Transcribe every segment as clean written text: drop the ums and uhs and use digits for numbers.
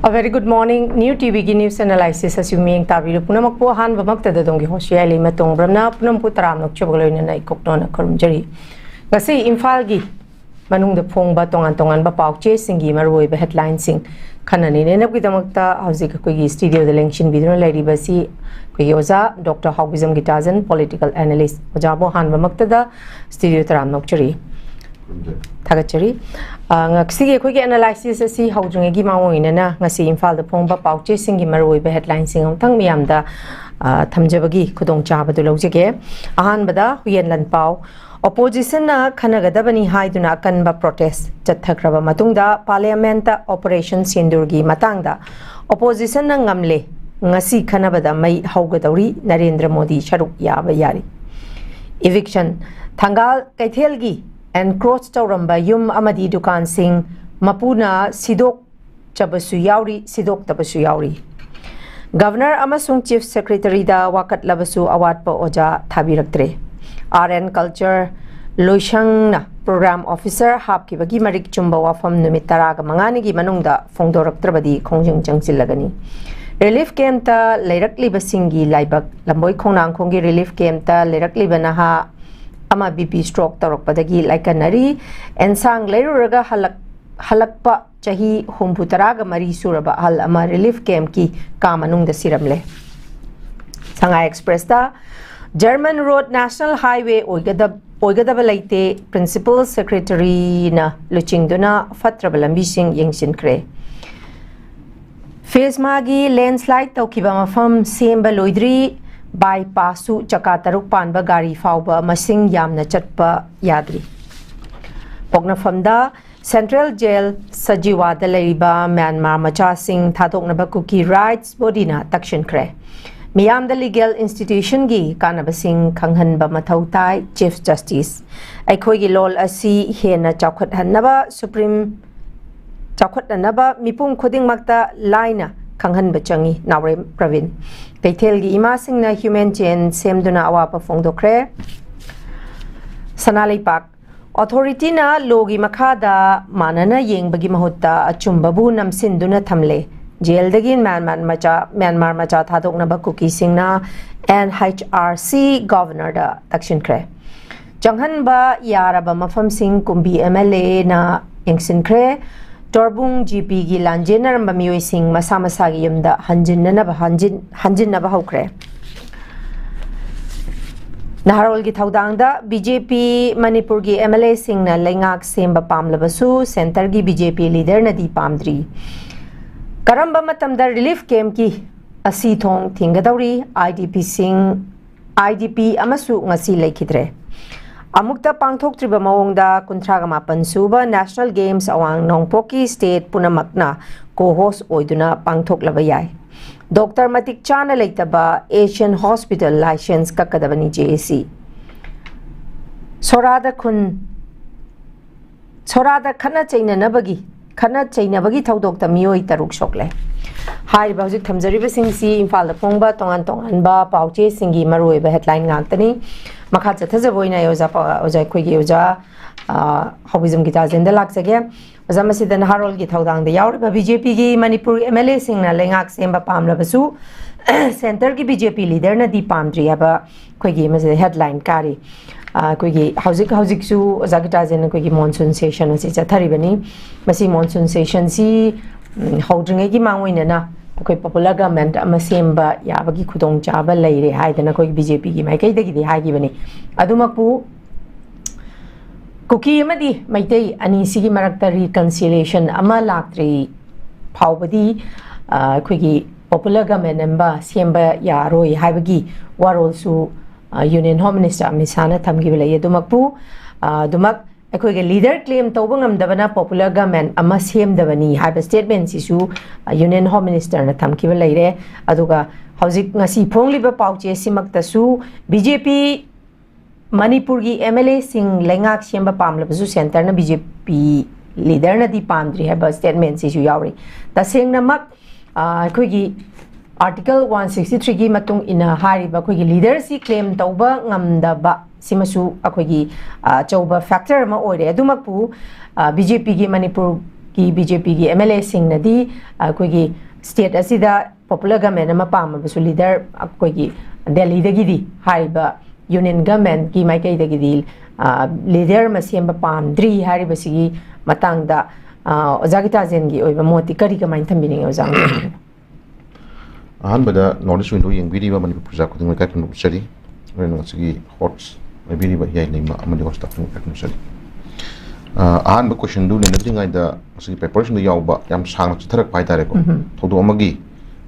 A very good morning. New TV news analysis as you may tabi punamak po han bamak tada dong gi hoshi Heeyaileima tong bramna punam pu taram nok chobgalo ina nai kokno na karum jari. Kasi Imphal gi manung da phong ba tongan ba pauche singi maroi ba headline sing khanani ne nak gidamak ta hauzik ko gi studio the election video lady basi ko yoza Dr. Haobijam Gitajen political analyst ojabo han bamak tada studio taram nok chari. Thagachari ngasi ko gi analysis asi haudrung gi mawoi na ngasi Imphal da phong ba pauche singi maroi ba headline sing thang miam da thamjabagi khudong chaba du lojege ahan bada huyen lan pau opposition na khanagadabani haiduna kanba protest chathakraba matungda parliament operation sindurgi matangda opposition na ngamle ngasi khanabada mai haugadori Narendra Modi sharuk yaba yari eviction thangal kaithelgi encroach tawramba yum amadi dukan sing mapuna sidok chabasu yauri sidok tabasu yauri Governor amasung Chief Secretary da wakat labasu award pa oja thabiraktre RN Culture Loishangna Program Officer hapki bagi marik chumba wafam numit taraga mangani gi manungda phongdoraktrabadi khongjing changsilagani Relief camp ta leirakli basingi laibak lamboi khongnang khongi relief camp ta leirakli banaha ama BP stroke tarokpadagi laikanari ensang leiruraga halakpa chahi humputaraga mari suraba hal ama relief camp ki kamanung da siramle Shanghai Express ta German Road National Highway oigadaba laite Principal Secretary na luchingduna fatraba lambising yengsinkre Phase magi landslide tawkiba mafam semba loidri bypassu chakataruk panba gari fauba masing yamna chatpa yadri Pognafamda Central Jail Sajiwada Leriba Myanmar Machasing Thadoknaba Cookie Rights Bodina Takshinkre Miyam the Legal Institution gi Kanabasing Kanghanba Mathautai Chief Justice Aikhoigi lol asi hena chawkhat hannaba Supreme chawkhat hanaba mipum khoding makta laina Kanghan Bachangi Nawre Pravin Kaithelgi ima singna human chain semduna awapa phongdokre Sanalai Park Authority na logi makhada manana yengbagi mahutta achumbabu namsinduna thamle jail dagin Myanmar macha thadoknaba cookie singna NHRC governor da takshinkre Janghan ba yaraba mafam sing kumbi MLA na yengsinkre Torbung GP gi lanjenar mamioi sing masa gi yumda hanjinnaba haukre Naharol gi thaudangda BJP Manipur gi MLA sing na lengak semba pamlabasu center gi BJP leader na di pamdri Karamba matamda relief camp ki asi thong thingadauri IDP amasu ngasi laikhidre Amukta pangthok triba mawongda kuntraga mapan suba National Games awang Nongpoki State punamakna co-host oiduna pangthok labayay. Dr. Matik Chana leitaba Asian Hospital license kakadabani JAC. Sorada khana chaina bagi thaudokta miyoi taruk sokle. Hai bauzik thamjariba singsi Imphal da phongba tongan ba pauche singi maroi ba headline ngaktani makha chathajaboina yoja khoigi yoja Haobijam Gitajen da laksage oja masida Naharol gi thaudang da yauri ba BJP gi Manipur MLA singna lengak semba pamlabasu center gi BJP leader na di pamdri aba khoigi masida headline kari khoigi hauzik su oja Gitajen khoigi monsoon session asi chatharibani masi monsoon session si haudringai gi mangwina na koi popular government ama semba yabagi khudong chaba leire haidana koi BJP gi mai kai dagi di hagi bani adumakpu cookie amadi maitei ani sigi marakta reconciliation ama laktri phawbadi koi gi popular government amba semba yaroi haibagi warol su Union Home Minister Amisana thamgi belai adumakpu dumak Akoiga leader claim tawbangam dabana popular government ama semdabani haiba statement sisu Union Home Minister na thamkiba leire aduga hauzik ngasi phongliba pauche simakta su BJP Manipur gi MLA sing lengak semba pamlabasu center na BJP leader na di pamdri haiba statement sisu yauri tasengna mak akoigi Article 163 gi matung ina hariba akoigi leader si claim tawba ngamdaba simasu akoigi chauba factor ma oire adumakpu BJP gi Manipur की BJP की MLA Singh नदी कोई की state असिदा popular government अमा पामबसु leader कोई की Delhi दगिदी हाइबा union government की माइकई दगिदी leader मसेम पामद्री हारिबसिगी मतंगदा ओजा गिताजेन की ओइबा मोति करी कमाइन थम्बिनिंग ओजा अहमद नॉर्थ ईस्ट विंडो यंगबीरीबा मणिपुर प्रजा खुदिंग लेका खुनुचरी रेनोसगी हॉट्स मेबीरीबा हियाइलेमा अमदि होस्टा खुनुचरी अहम क्वेश्चन दु लेनद्रिंगाइदा असगी पेपर्स नु यावबा याम सांग चथरक पाइ तारेको थोदो अमगी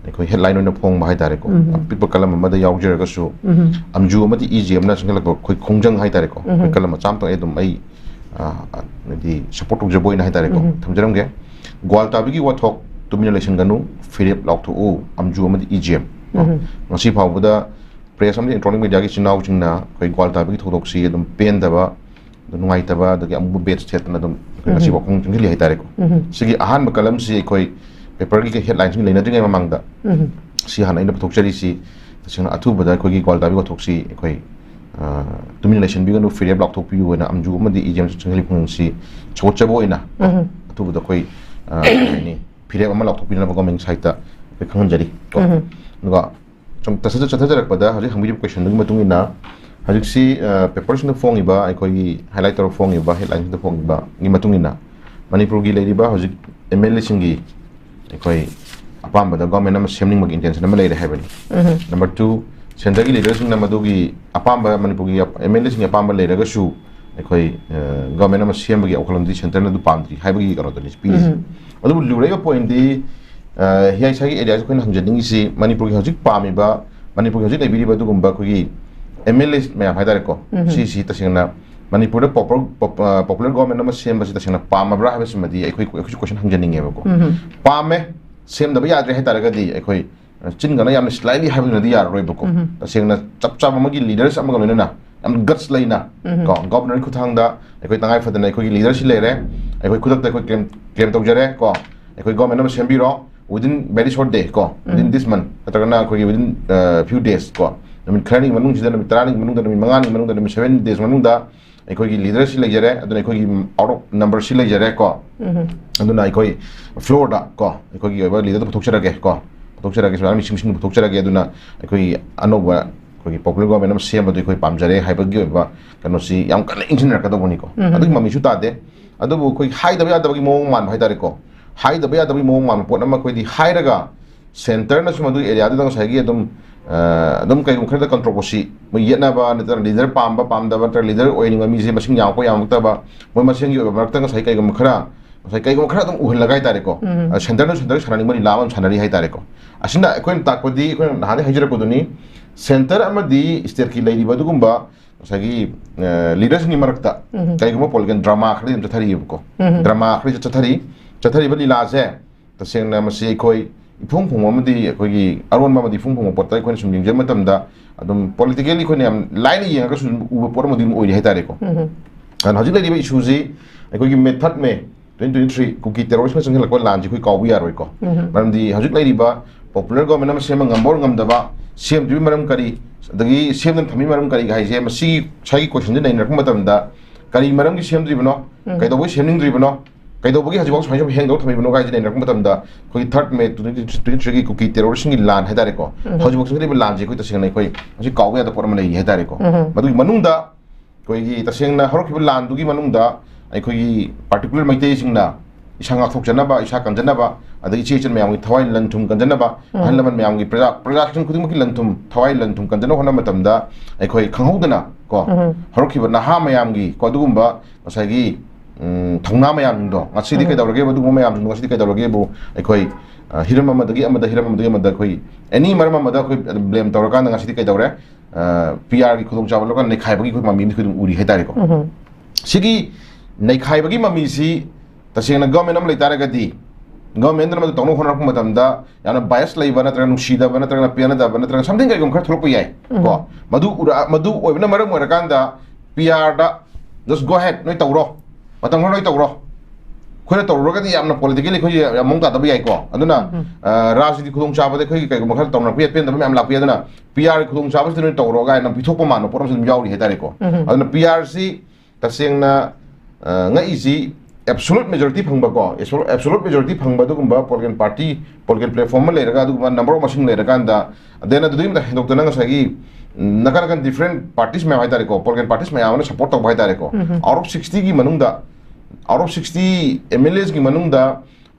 अखोय हेडलाइन ओइना फोंग बाहाय तारेको पिप कलम अमदा यावजरगसु अमजु अमदि इजीएम ना संगलक खोय खोंजंग हाय तारेको कलम चाम तो एकदम आई दी सपोर्ट उजबोइना हाय तारेको थमजरमगे ग्वाल ताबिगी वाथोक तुमिना लेसन गनु फिरेप लाउथो ओ अमजु अमदि EGM ngasi phawbada press amdi electronic media gi chinaw chingna koi gwal ta bi thodok si edum pen daba nungai taba dagi amu bet state na dum ngasi bokong chingli hai tare ko sigi ahan ba kalam si koi paper gi headlines ni leina dringai mamang da si han aina thok chari si sina athu bada koi gi gwal ta bi thok si koi tumin election bi ganu free block thok pi yu na amju amadi ejm chingli phung si chochabo ina athu bada koi ni free amma lock thok pi na ba government site ta khang jari ko nuga 좀 다시 저들어버다 하지 한비디 퀘션 능 마뚱이나 하직시 페퍼스는 퐁이바 아이코이 하이라이터로 퐁이바 헤드라인도 퐁이바 이 마뚱이나 마니푸르기 레디바 하직 MLA 싱기 아이코이 아팜바다 government नमा सेमनिंग मग intention नमा लेरे हेबनी number 2 सेंटरगी leaders नमा दुगी अपाम्बा मणिपुरगी MLA सिंग अपाम्बा लेरगसु आइकोई government नमा सेमबगी अखलमदि centre न दु पामद्री हाइबगी करोदनि speech अदु लुरेगा point दी हियाई सागी area को हमजनिंग सी मणिपुर की हजिक पामीबा मणिपुर हजिक लेबिरीबा दुगुंबा कोगी MLA मैम हाइदारे को सी तसिंगना मणिपुर पॉपुलर गवर्नमेंट नमा सेम बसी तसिंगना पामबरा हाबसमदी एखोई क्वेश्चन हमजनिंगे बको पामे सेम दबा याद्रे हाइतारगदी एखोई चिनगना याम स्लाइटली हाबनदी यारोय बको तसिंगना चपचा ममगी लीडर्स अमगा लेना याम गट्स लेना को गवर्नर खुथांगदा एखोई तंगाई फदना एखोई लीडरशिप लेरे एखोई खुदक एखोई क्लेम तौजरे को एखोई गवर्नमेंट नमा सेमबिरो within very short day ko within this month atragana ko within few days ko namin khani manung sida namin training manung da namin mangani manung da namin 7 days manung da ai gi leadership lai jare aduna ai gi out of number si lai jare ko aduna ai floor da ko ai gi over leader puthok charage ko puthok charage so ami sing puthok charage aduna ai anoba ko gi popular government nam sem adu pam jare hai ba gi ba kano si yam kan engineer ka do boni ko adu mami su ta de adu ko hai da ya da gi mong man bhai tare ko high दबा यादबी मोंग मान pot नमा कोई दी हाइरगा centre न सुमदु area दंग साइगी एकदम कई Khardah controversy मु येनाबा नतर leader पामबा पामदबा नतर leader ओइनिंग मी जे मसिंग याव को यामक्तबा मु मसिंग यो मरक्तंग साइ कई गम खरा दम उहल लगाई तारे को सेंटर सनानी मरी लाम सनारी हाई तारे को असिना कोइन ताकोदी कोइन हाने हजर को दुनी सेंटर अमदी स्टेट की लेदी बदुगुंबा साइगी लीडर्स नि मरक्ता कई गम पोलगन ड्रामा खरि जथरी को ड्रामा खरि चथरी लीला से तसेंगना मसी कोई इफुंग फुंगमदी कोई अरोन मदी फुंग फुंग पोत कोई सुम जिंग मतमदा अदम पॉलिटिकली कोई याम लाइन येंगा सु उब पोर मदी ओइ हेतारे को अन हजि लेदि इशू जी कोई मेथड में 2023 कुकी टेररिज्म संग लको लांजी कोई काउ यारोय को मरमदी हजि लेदि बा पॉपुलर गवर्नमेंट में सेम ngambor ngamdaba सेम दि मरम करी दगी सेम न थमी मरम करी गाइजे मसी छाई क्वेश्चन दे नरक मतमदा करी मरम की सेम द्रिबनो कइदोबो सेमनिंग द्रिबनो कईदोबगी हजिबाव सुमाय सुम हेंगदो थमिबनो गाइजे ने नरक मतमदा कोई थर्ड में 2023 की कुकी टेररिज्म की लान हेदारे को हजिबाव सुम लान जे कोई तसिंग कोई हजि काउ या द पोरम ले हेदारे को मदुगी मनुंगदा कोई की तसिंग हरखिब लान दुगी मनुंगदा अखोई पार्टिकुलर मैते सिंगना इसांगा थोकजनबा इसा कंजनबा अदगी चेचन मयाम की थवाई लंथुम कंजनबा हलमन मयाम की प्रजाक्षन खुदिम की लंथुम थवाई लंथुम कंजन होना मतमदा अखोई खंगौदना को हरखिब नहा मयाम की को दुगुंबा मसागी थौना मयाम दो ngasi di kaidawrage bu dugu mayam ngasi di kaidawrage bu अखोई हिरम अमदगी अमदा हिरम अमदगी अमदा कोई एनी मरम अमदा कोई ब्लेम तौरका ngasi di kaidawre PR की खुदुम चावल का नेखाइबगी कोई मामी खुदुम उरी हेतारे को सिगी नेखाइबगी मामी सी तसेंगना गवर्नमेंट अम लेतारगदी गवर्नमेंट नम तौनो होनरक मतमदा याना बायस लेबा नत्रगा नुसीदबा नत्रगा पेनदबा नत्रगा समथिंग कई खर थोलप याय को मदु ओइबना मरम ओरकांदा PR दा जस्ट गो अहेड नोय तौरो मतंग नोय तौरो खोना तौरोगदी यामना पॉलिटिकली खोय यामंग ता दबा याय को अदुना राजनीति खुदुम चाबदे खोय कई खर तौना पेन दबा याम लापि अदुना PR खुदुम चाबस नोय तौरोगा याना पिथोकप मानो पोरम यावरी हेतारे को अदुना PR C तसेंगना ngai isi absolute majority phangba ko absolute majority phangba du gumba political party political platform le raga du gumba number of machine le raga da then adu dim da hindok tana sagi nakan different parties me hai tare ko political parties me amana support tok bhai tare ko out of 60 gi manung da out of 60 MLAs gi manung da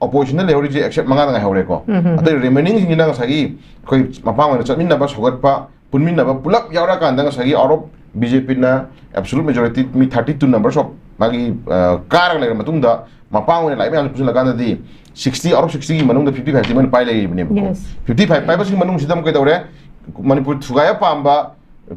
opposition le hori je accept manga ngai hore ko adu remaining gi na sagi koi mapang na chatmin na ba sogat pa punmin na ba pulap yaura kan da sagi out of BJP na absolute majority mi 32 numbers of magi car ले मतुंग दा मपांग ने lime याम पुसिन लगान दी 60 out of 60 की मनुंग दा 55 ती मन पाइ ले बने 55 पाइ बस मनुंग सिदम के दौरे मणिपुर थुगाया पांबा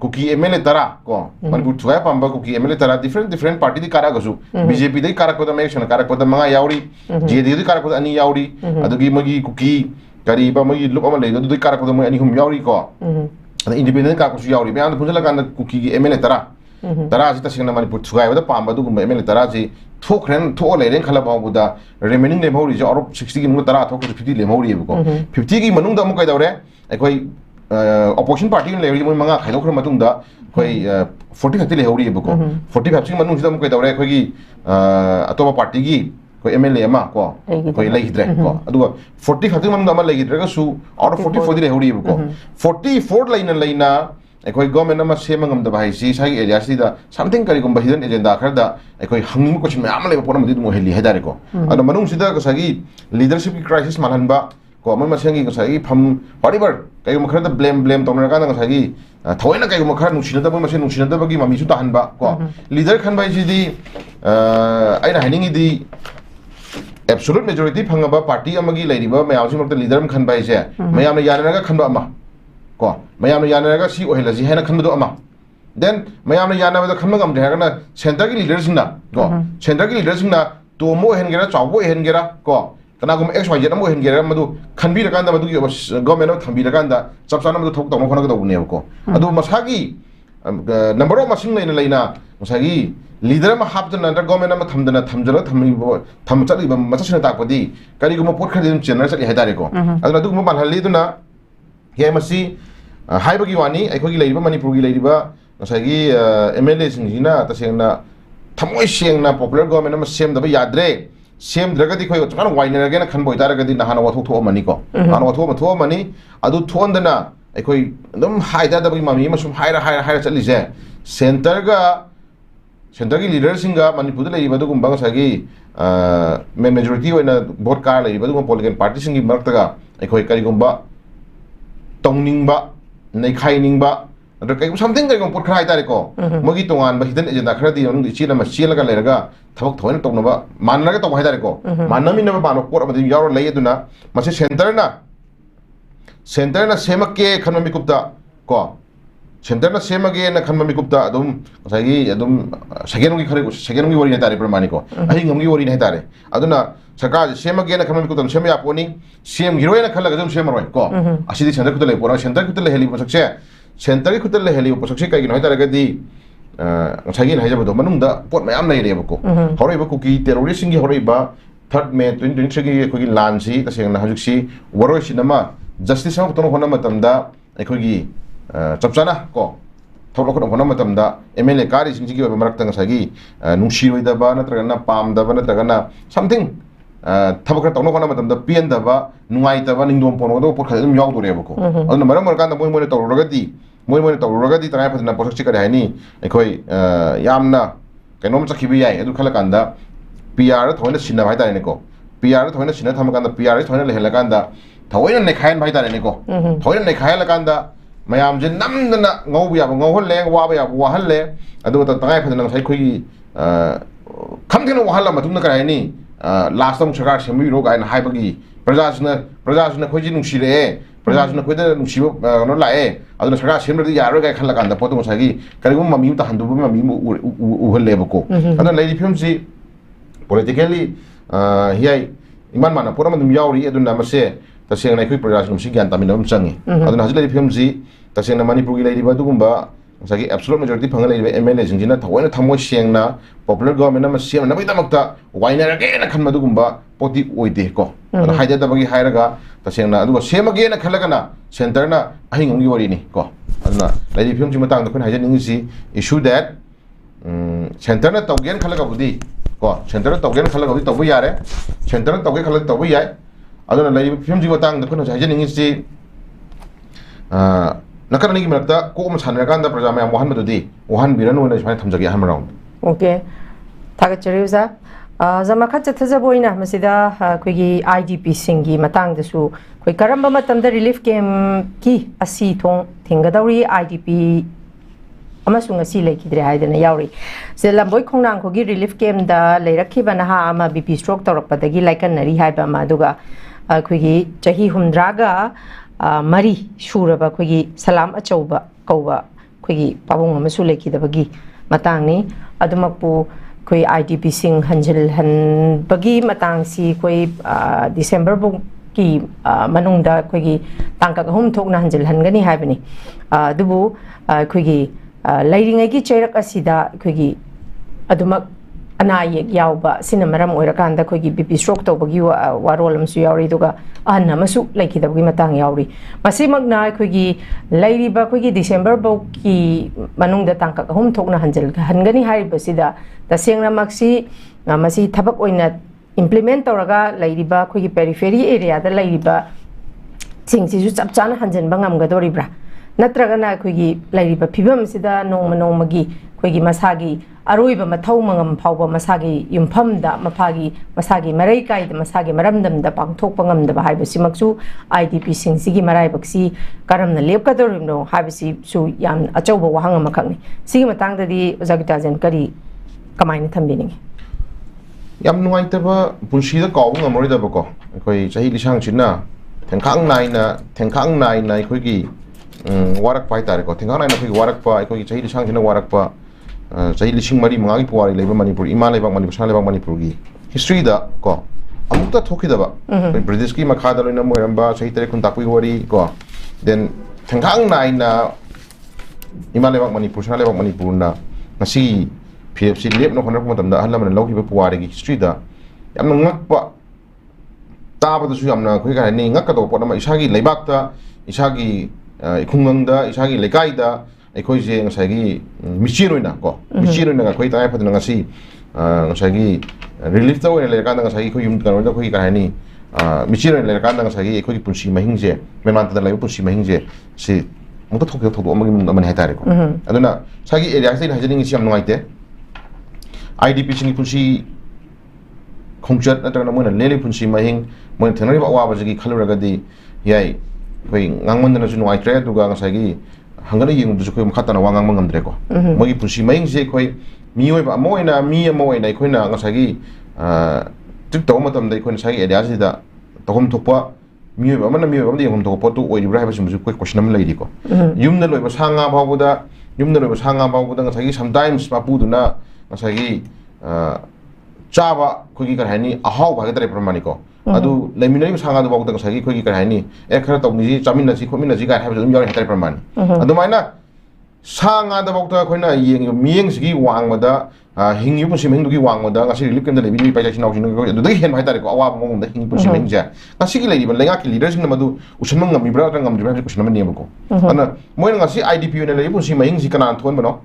कुकी एमएलए तरा को मणिपुर थुगाया पांबा कुकी एमएलए तरा डिफरेंट पार्टी दी कारा गसु बीजेपी दी कारा को दा मेक्शन कारा को दा मंगा याउरी जेडी दी कारा को अनि याउरी अदुगी मगी कुकी करीबा मगी लुप अमा ले दु कारा को दा मगी अनि हुम याउरी को इंडिपेंडेंट का को याउरी बेयान पुसिन लगान कुकी एमएलए तरा तरा जी तसिंग मणिपुर थुगाय पाम एमएलए तरा जी थोख्रेन थो लेरें खलबाबुदा रिमेनिंग लेमौरी जो और 60 की मुंग तरा थोक 50 लेमौरी को 50 की मनुंग दा मु कइदौरे अखोई opposition party लेरी मोय मंगा खाइदोख्र मतुंग दा अखोई 40 50 लेहौरी को 45 की मनुंग सिदा मु कइदौरे अखोई अतोबा पार्टी की कोई एमएलए अमा को कोई लेहिद्रे को अदुगा 40 50 मनुंग दा मा लेगिद्रेगा सु और 44 लेहौरी को 44 लेना अखोई गवर्नमेंट अमा सेमंगम द भाई सी साई एरिया सिदा समथिंग करिगुम हिडन एजेंडा खरदा अखोई हंगिम क्वेश्चन मैम लेबा पोरम दिदु हेली हेदारे को अद मनुंग सिदा कसगी लीडरशिप की क्राइसिस मानहनबा को मन मसेंगी कसगी फम व्हाटएवर कइगुम खरदा ब्लेम तोनरा का कसगी थोइना कइगुम खर नुसिनदा बो मसे नुसिनदा बगी ममी सु ताहनबा को लीडर खनबाई सिदी आइना हाइनिंग दी एब्सोल्यूट मेजॉरिटी फंगबा पार्टी अमगी लेरिबा मयामसि मक्ता लीडर खनबाई से मयामना यानरागा खनबा अमा को मयामना यानरागा सी ओहेलजी हेना खनबदो अमा देन मयामना यानबदा खनबा गमदे हागना सेंटर की लीडर सिंगना को सेंटर की लीडर सिंगना तोमो हेनगेरा चावो हेनगेरा को कनागुम एक्स वाई जेड अमो हेनगेरा मदु खनबी रकांदा मदु की गवर्नमेंट थंबी रकांदा चपचाना मदु थोक तमो खनगा दबुने को अदु मसागी नंबर ऑफ मसिंग लेना मसागी लीडर मा हापदना गवर्नमेंट मा थमदना थमजरा थम चलिबा मचसना ताकपदी करिगुम पोट खदिम चेनर चली हेदारे को अदु दुगुम मानहली दुना हे मसी हाइबगी वानी अखोगी लेरिबा मणिपुर की लेरिबा मसागी एमएलए सिंगजिना तसेंगना थमोय सेंगना पॉपुलर गवर्नमेंट मा सेमदबा याद्रे सेमद्रगदी खोय चकान वाइनरगेना खनबोय तारगदी नहाना वथोक थो मनी को नहाना वथोक थो मनी अदु थोंदना अखोई एकदम हाइदादबगी मामी मसुम हाइरा चलिसे सेंटर की लीडर सिंगा मणिपुर लेरिबा दुगुंबा गसागी मेजॉरिटी होइना वोट कार लेरिबा दुगुंबा पॉलिटिकल पार्टी सिंगी मरक्तगा अखोई करिगुंबा तौनिंगबा नैखाइनिंगबा अदर कई समथिंग करिगुम पोट खरा हाइतारे को मगी तोंगान बा हिदन एजेंडा खरादी नु इचिना मा चेलगा लेरगा थबक थोइन तौनबा माननागा तौ हाइतारे को माननामिनबा बानो पोट अमदि यावर लई अदुना मसे सेंटरना सेमके खनमि कुप्ता को सेंटरना सेमगे न खनमि कुप्ता अदुम सगी अदुम सेकेंड वरी तारे प्रमाणी को अहिंगमगी वरी नहीं तारे अदुना सरकार सेमगे न खनमि कुप्ता सेम यापोनी सेम हीरोइन खलगा जम सेम रोय को असिदि सेंटर कुत ले पोरा सेंटर कुत ले हेली पसक्से सेंटर कुत ले हेली पसक्से कई गिनो तारे गदी सगी हाइजा बदो मनुंदा पोट मयाम नै रेबा को हरोइबा कुकी टेररिस्ट सिंगी हरोइबा 3 मे 2023 की कोगी लानसी तसेंगना हजुक्सी वरोय सिनमा जस्टिस हम तनो होना मतमदा एखोगी चपचाना को थोलखन होना मतमदा एमएलए कारी सिंगी की मरक्ता ngसागी नुंसिरोइदबा नत्रगना पामदबा नत्रगना समथिंग थबखर तौनो होना मतमदा पियनदबा नुंगाइतबा निंगदोम पोनोदो पोखल दम यावदोरेबको अदुना मरम मरकांदा मोय मोय तौरगदी तराय फदना पोसक्सी करे हाइनी एखोई यामना कैनोम चखिबि याय अदु खलकांदा पीआर थोइना सिन्ना भाई तारेने को पीआर थोइना सिन्ना थमकांदा पीआर थोइना लेहलकांदा थोइना नेखायन भाई तारेने को थोइना नेखायलकांदा मयाम जे नमदना ngau ya ngau le wa ba ya wa hal le adu ta tangai phadna sai khoi khamthena wa hal ma tumna kai ni last time sarkar semi ro ga na hai bagi prajasna khoi ji nungsi re prajasna khoi da nungsi no la e adu sarkar semra di ya ro ga khala kan da potu sai gi karigum mami ta handu mami u hal le bako adu lady film si politically hiai iman mana pura mandum yauri adu na mase तसेंग नाइखै प्रजासुम सि ज्ञान तामिनम चंगी अदुना हजि लेरि film जि तसेंग मणिपुर की लेरि बदुगुम्बा सगी absolute majority फंग लेरि एमएलए जिंजिना थवैना थमोय सेंगना पॉपुलर गवर्नमेंट मा सेम नबै तमक्ता वाइनरगे न खन मदुगुम्बा पोति ओइदे को अदु हाइदा दबगी हाइरगा तसेंगना अदुगा सेमगे न खलगना सेंटरना अहिंगमगी वरिनी को अदुना लेरि फिल्म जि मतंग दखन हाइजा निंगि इशू दैट सेंटरना तौगेन खलगा बुदी ko center tawgen khala ga tawu yare center tawge khala tawu yai aduna lai film ji watang da kuna hajen ngi si nakana ni marakta ko ma sanra kan da praja ma mohan badu di mohan biranu na jmai thamjagi ham round okay thaga cheriusa zama khacha thajaboina masida khoigi idp singi matang da su khoi karamba matam da relief camp ki asi thong thingadauri idp amasung asi lekidre haidana yauri se lamboi khongnang khogi relief camp da leirakhiba na ha ama bp stroke tawrakpadagi laikan nari haiba ma duga khoigi chahi humdraga mari shuraba khoigi salam achauba kauba khoigi pabung amasu lekidabagi matangni adumakpu khoi idp sing hanjil han bagi matang si khoi december bu ki manungda khoigi tangka hum thokna hanjil hangani haibani dubu khoigi lairingai ki chairak asida khoigi adumak ana yek yauba sina maram oirakanda khoigi bp stroke tawbagi warol amsu yauri duga anna masu laikidabagi matang yauri masimagna khoigi lairiba khoigi december bo ki manungda tangka hum thokna hanjil hangani haibasida tasengna maksi masi thabak oina implement tawraga lairiba khoigi periphery area da lairiba singsi ju chapchana hanjin bangam gadoribra natragana khoigi lairiba phibam sida nongmagi khoigi masagi aroiba mathau mangam phawba masagi yumpham da mafagi masagi marai kai da masagi maramdam da pangthok pangam da haibasi maksu idp singsigi marai baksi karamna lepkadorimno haibasi su yam achauba wahang amakakni sigi matang da di Oza Gitajen kari kamaina thambiningi yam nuai taba punsi da kaw ngamori da bako khoi chahi lisang china thengkhang nai na khoigi warak pai tare ko thengkhang nai na khoigi warak pa khoigi chahi lisang china warak pa chahi lising mari mangi puari leba manipur ima leba manipur sana leba manipur gi history da ko amukta thoki da ba british ki makha da loina moiramba chahi tare kun takui wari ko then thengkhang nai na ima leba manipur sana leba manipur na ngasi PFC lep no khonrak matamda ahla man lawki ba puwari gi history da yamna ngakpa taba da su yamna khoi ga ni ngak ka do pona ma isagi leibak ta isagi ikhungang da isagi lekai da ekhoi je ngasagi michiroina ko michiroina ga khoi ta fa da ngasi ngasagi relief ta wena le ka da ngasagi khoi yum ka da khoi ga ni michiroina le ka da ngasagi ekhoi punsi mahing je meman ta da lai punsi mahing je si muta thok thok amagi mun man haitare ko aduna sagi area sai hajani ngi siam ngai te IDP singi punsi khongchat natrana moina lele punsi mahing moina thenari ba wa bajigi khaluraga di yai koi ngangmon na junu aitre duga ngasagi hangana yeng du koi mkhata na wangang mangamdre ko mogi punsi mahing je koi mioi ba moina mi moina koi na ngasagi tik to matam dai koi sagi area sida tokom thokpa mioi ba mana mioi ba di hom thokpa tu oi bra ba simu koi question am lai di ko yumna loi ba sanga bawuda yumna loi ba sanga bawuda ngasagi sometimes papu duna ngasagi chaba khogi kar hani ahau bhaga tare pramani ko adu leminari sanga du bawda ngasagi khogi kar hani ekhara tawni chamin na ji khomin na ji ga habu yori hatare pramani adu maina sanga da bawda khoina yeng mieng sigi wangmada hingi punsi meng dugi wangmada ngasi relief kem da lebi pai jachi naw jinu adu dai hen bhai tare ko awa mong da hingi punsi meng ja ngasi gi lebi lenga ki leader sing na madu usman ngam ibra ta ngam dibra ko shna mani ko ana moina ngasi idp ne lebi punsi meng ji kana thon bano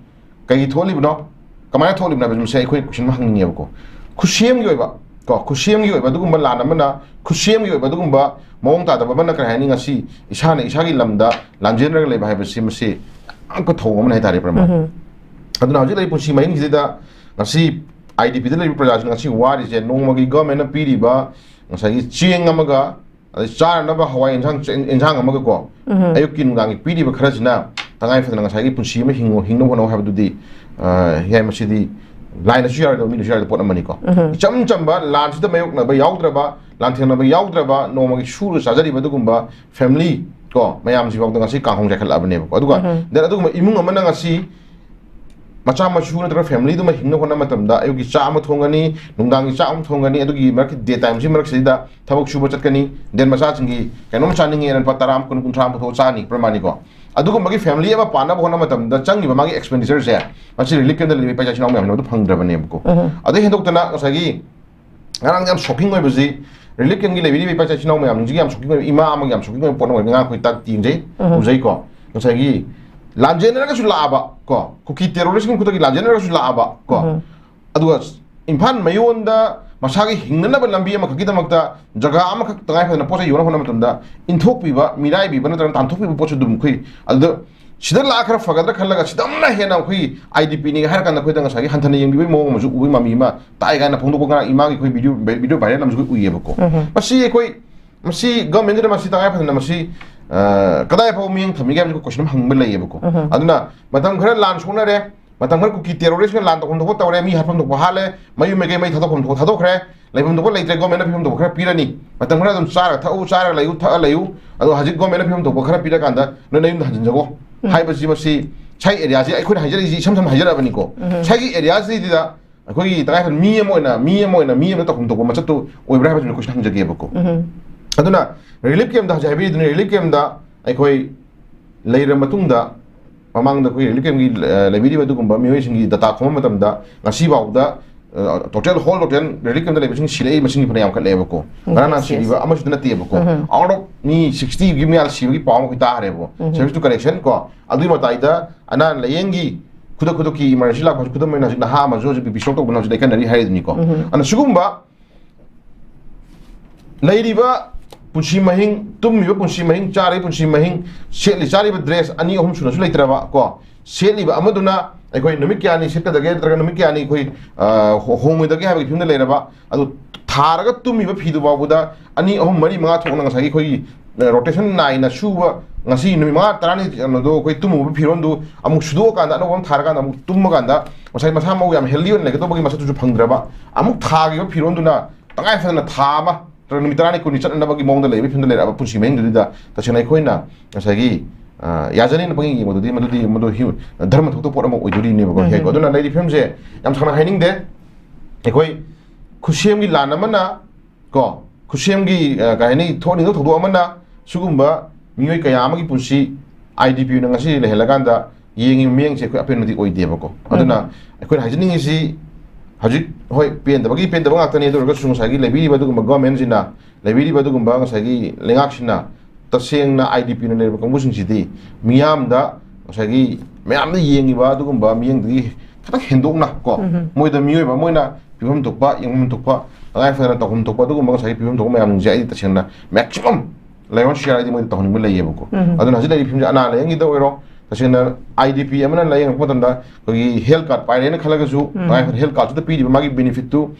kai tholi bano kamaya tholi bana bajum sai khoi question ma hangni ko khushiem gi oiba ko khushiem gi oiba dugum lana mana khushiem gi oiba dugum ba mong ta da ba mana kar hani ngasi isana isagi lamda lanjen rag le bai ba sim se anko thong ma nai tare prama aduna hojik lai punsi maing ji da ngasi idp da lai praja ngasi wari je nong magi government na piri ba ngasi chieng amaga char na ba hawai injang amaga ko ayuk kin ngang piri ba khara jina tangai fa ngasi punsi ma hingno hono ha du di yai masidi line su yar do min su yar do pot amani ko cham ba lan su da mayok na ba yaudra ba lan thena ba yaudra ba no ma gi shuru sajari ba dugumba family ko mayam ji bawda ngasi ka hong jakal abne ko aduga da aduguma imung amana ngasi macha ma shu na tra family do ma hingno hona matam da ayu gi cha ma thongani nungdang gi cha am thongani adugi mark day time ji mark sida thabak shu ba chatkani den macha chingi kanom chaningi ran pataram kun kun thram tho chani pramani ko adugo magi family aba pana bhona matam da changi ba magi expenditure se machi relief kem da libi paisa chinaw me amno phang draba ne ko adu hendok tana sagi ngarang jam shopping oi buji relief kem gi libi paisa chinaw me am ji am shopping ima am am shopping pon oi nga khoi tak ting je uzai ko sagi lanjen ra ka su laba ko kuki terrorist kum kutagi lanjen ra su laba ko aduga impan mayonda masagi hingnaba lambi ama khakidamakta jaga ama khak tangai phana posa yona hona matamda inthok piba mirai biba natran tanthok piba pochu dum khui adu sida la khara fagadra khallaga sidamna hena khui idp ni har kan khoi danga sagi hanthana yengbi mo mo ju ui mami ma tai ga na phongdo ga ima gi khui video viral nam ju ui yebako masi koi masi government da masi tangai phana masi kadai pau ming thami ga ju question hang bel yebako aduna matam khara lan sona re matam khara ku ki terrorist ga lan tokon thok tawre mi hafam thok hale mayu mege mai thadok thok thadok re laifam thok leitre government phim thok khara pirani matam khara dum sara thau sara layu tha layu adu hajik government phim thok khara pira kanda no nayum hanjin jago hai basi masi chai area ji aikoi hajar ji sam sam hajar abani ko chai gi area ji da akoi tagai fan mi am ta khum to ma chatu oibra ha ko sang jage bako aduna relief camp da jabi dun relief camp da aikoi leira matung da mamang da koi relief camp gi lebidi badu kum ba mi sing gi data khom matam da ngasi baw da total whole total relief camp da lebising silei masing gi phanayam khat lebako garana si ba amasu na te bako out of ni 60 gi mi al si gi paw ko ta re bo service to correction ko adui matai da anan leyengi kuda ki emergency la kuda mena na ha ma jo bi bisok to bana jo dekan nari hai ni ko ana sugumba leiriba punshi mahing tummiba punshi mahing chari punshi mahing seli chari ba dress ani ahum suna su leitraba ko seli ba amaduna aikoi numik kyani sekta dage traga numik kyani koi homu dage ha bi thunda leiraba adu tharaga tummiba phidu babuda ani ahum mari manga thokna ngasagi koi rotation naina shuba ngasi numi ma tarani no koi tumu phiron du amuk sudo kanda no bam thar kanda amuk tumma kanda masai masa mau yam healthy on lege to bagi masa tu phangdraba amuk thagi phiron du na tangai phana thama numi tarani kuni chatna bagi mong da lebe phunda le aba punsi meng du da ta chenai khoina ngasagi yazani na bagi madu hi dharma thok to por amuk oiduri ne bagi he ko duna lady film je yam thana haining de ekoi khusiam gi lana mana ko khusiam gi ga ni thoni do thodo amana sugumba mioi kaya amagi punsi idp na ngasi lehelaganda yengi mieng che ko apen mati oidebako aduna ekoi hajning isi hajik hoi pen da bagi pen da banga tani do ga sung sagi lebi badu gumba government jina lebi badu gumba ngasagi lengak sina taseng na idp na le ko musing sidi miyam da ngasagi miyam da yengi ba du gumba mieng di kata hendok na ko moi da mioi ba moi na pibam tokpa yengum tokpa ngai fa na tokum tokpa du gumba ngasagi pibam tokma yam jai taseng na maximum layon share di mo ta honing bela yebako aduna hajida ipim ana layangi da oiro tasena idp amana layang patanda ko gi health card paire na khalaga ju health card to pidi magi benefit tu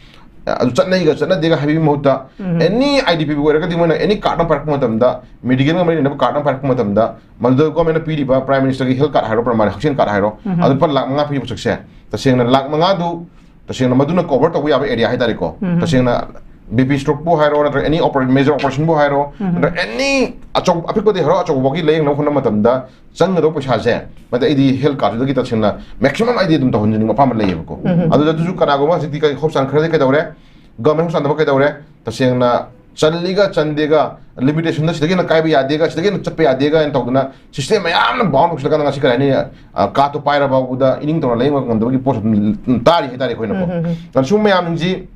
adu chatnai ga chatna dega habi mota any idp go ra ka di mo any card park matam da medical ngamari na card park matam da maldo ko mena pidi ba prime minister gi health card haro pramane action card haro adu par lak manga phi sakse tasena lak manga du tasena maduna cover to ya area hai tare ko tasena BP stroke bu hairo na any major operation bu hairo na any achok apiko de haro achok bogi leng no khona matam da chang do paisa je mata idi health card gi ta chena maximum id dum ta honjini ma pam lei ko adu da ju kana go ma siti kai khopsan khare kai dawre government san da kai dawre ta sengna challiga chandega limitation da sidagi na kai bi adega sidagi na chappe adega en tawduna system mayam na bomb sidaka na sikara ni ka to paira ba buda ining to leng ngam do gi post tari hetari khoina ko tan sum mayam ji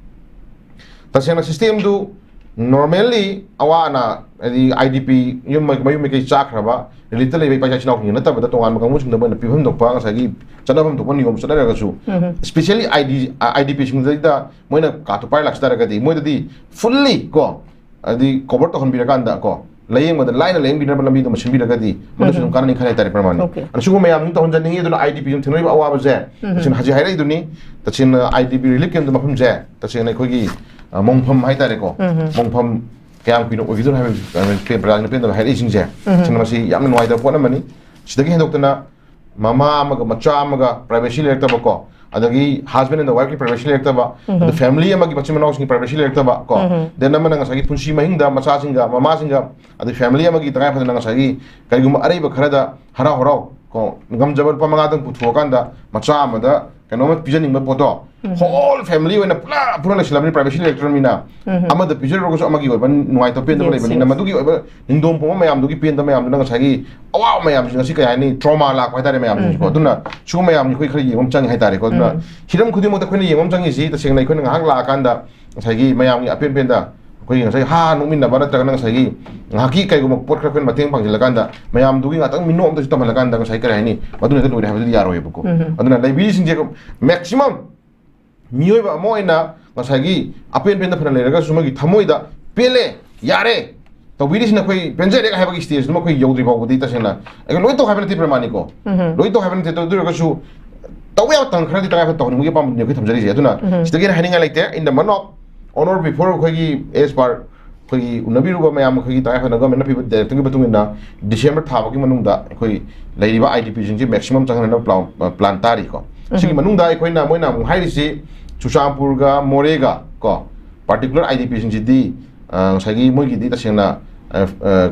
tasena system du normally awana adi idp yum mayu me kai chakraba little lebe pa china ni nata bada tongan makang musing da bana pibam dokpa ngasagi chanabam dokpa ni yom sadara ga su especially idp sing da moina ka to pai laksdara ga di moida di fully ko adi cover to hon bi kan da ko layeng mada line layeng bi na lambi do machine bi daga di moda sun kan ni khane tari pramani an sugo me am to hon janingi do idp yum thinoi ba awa ba je sin haji haira du ni tachin idp relief kem do mafum je tachin ai khogi mongpham hai tare ko mongpham kayam pino ogidun ha pe brang pe da hai ising je chingma si yam noi da pona mani sidagi hendokna mama amaga macha amaga privacy lekta ba ko adagi husband and the wife ki privacy lekta ba the family amagi bachima naus ki privacy lekta ba ko then amana ngasagi punsi mahinda macha singa mama singa adi family amagi tangai phana ngasagi kaigum arei ba kharada hara horau ko ngam jabal pamanga dang puthuakanda macha amada kanomat pijaning ba poto whole family when pura na silamni privacy electron mina ama the picture rogo amagi oiba nuai to pen da lebani na madugi oiba ningdom poma mayam dugi pen da mayam na sagi awa mayam ngasi kaya ni trauma la ko tare mayam ko duna su mayam ni khoi khari yengom chang hai tare ko duna hiram khudi mo da khoi ni yengom chang si ta seng nai khoi ngak la kan da sagi mayam ni apen pen da khoi ngasai ha nungmin na bara ta na sagi ngaki kai go pot khra pen mateng pang la kan da mayam dugi ngatang minno om da ta la kan da ngasai kare ni maduna da loi ha yaro yebo ko aduna library sing je maximum miyoiba amoina ngasagi apen pen da phana leraga sumagi thamoida pele yare to bidis na koi penjere ka habagi stage no koi yodri bawdi ta sena e loi to habani ti pramani ko loi to habani ti to duraga su tawe tang khara di ta ka to ni mugi pam ni ko thamjari je aduna sidagi haninga like in the man of honor before koi gi as par koi unabi ruba mayam koi ta ka na government people directing gi batung na December thabagi manung da koi lairiba IDP jing maximum chang na plan tari ko sigi manung da koi na moina mu hairi si Chuchampurga Morega ko particular IDP jing di sagi mogi di ta sena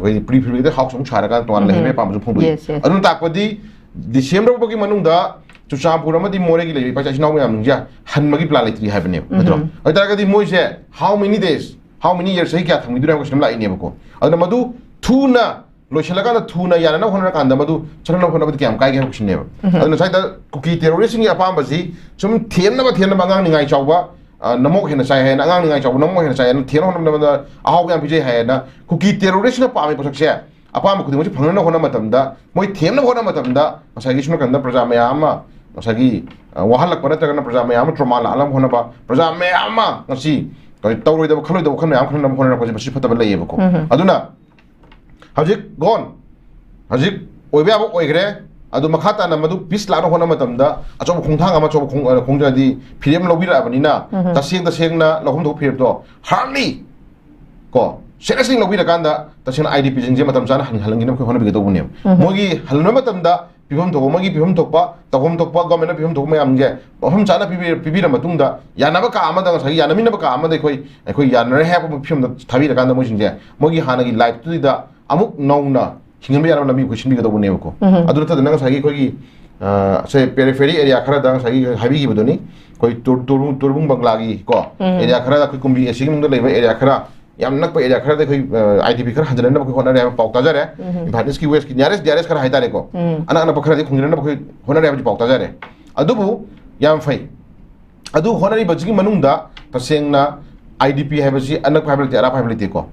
koi pre-pre de house charaga to an lehme pam ju phumbu adun takpadi December bagi manung da Chuchampur amadi Moregi le pa chasinaw yam ja hanmagi plan laitri habne adro adara di moise how many days how many years sai kya thangmi dura ko simla ine bako aduna madu thuna loisalaga na thuna yana na honra kanda madu chana hona bad kyam kai ge ko sinne aduna sai da cookie terrorist ni apam basi sum thienna ba ngang ni ngai chawba namok hena sai hena ngang ni ngai chawba namok hena sai na thien hona na ahaw yam pije hena cookie terrorist na pami ko sakse apam ko dingo phangna hona matamda moi thienna hona matamda sai gi suna kanda praja mayama masagi wahalak pada terkena praja mayama trauma la alam hona ba praja mayama ngasi kai tawroi da khaloi da khan yam khan nam hona ko basi phata bala yebo ko aduna hajik gon hajik oibe abo oigre adu makhata na madu pis la no hona matamda achob khongthang ama chob khongja di phirem lobira abanina ta seng na lohum do phirem do hardly ko seriously lobira kanda ta sen IDP jing je matam jana halangi nam ko hona bi do bunem mogi halno matamda pibam to magi pibam tokpa tagom tokpa government pibam tokma yamge baham chana pibira matungda yanaba ka amada sagi yanamina ka amada koi yanare ha pibam da thabira kanda mo jingje mogi hanagi life tu da amuk nauna hingambe yana lami ko shinbi do bune ko adu ta nang sagi koi se periphery area khara da sagi habi gi bodoni koi turbung banglagi ko area khara da koi kumbi asigi mungda leba area khara yam nak pa area khara da koi IDP khara hanjana na ko hona re pauta jare bhatis ki west ki nearest khara haida re ko ana ana pakhara di khunjana na ko hona re pauta jare adubu yam fai adu hona ri bajigi manungda pasengna IDP habasi anak family ara family ko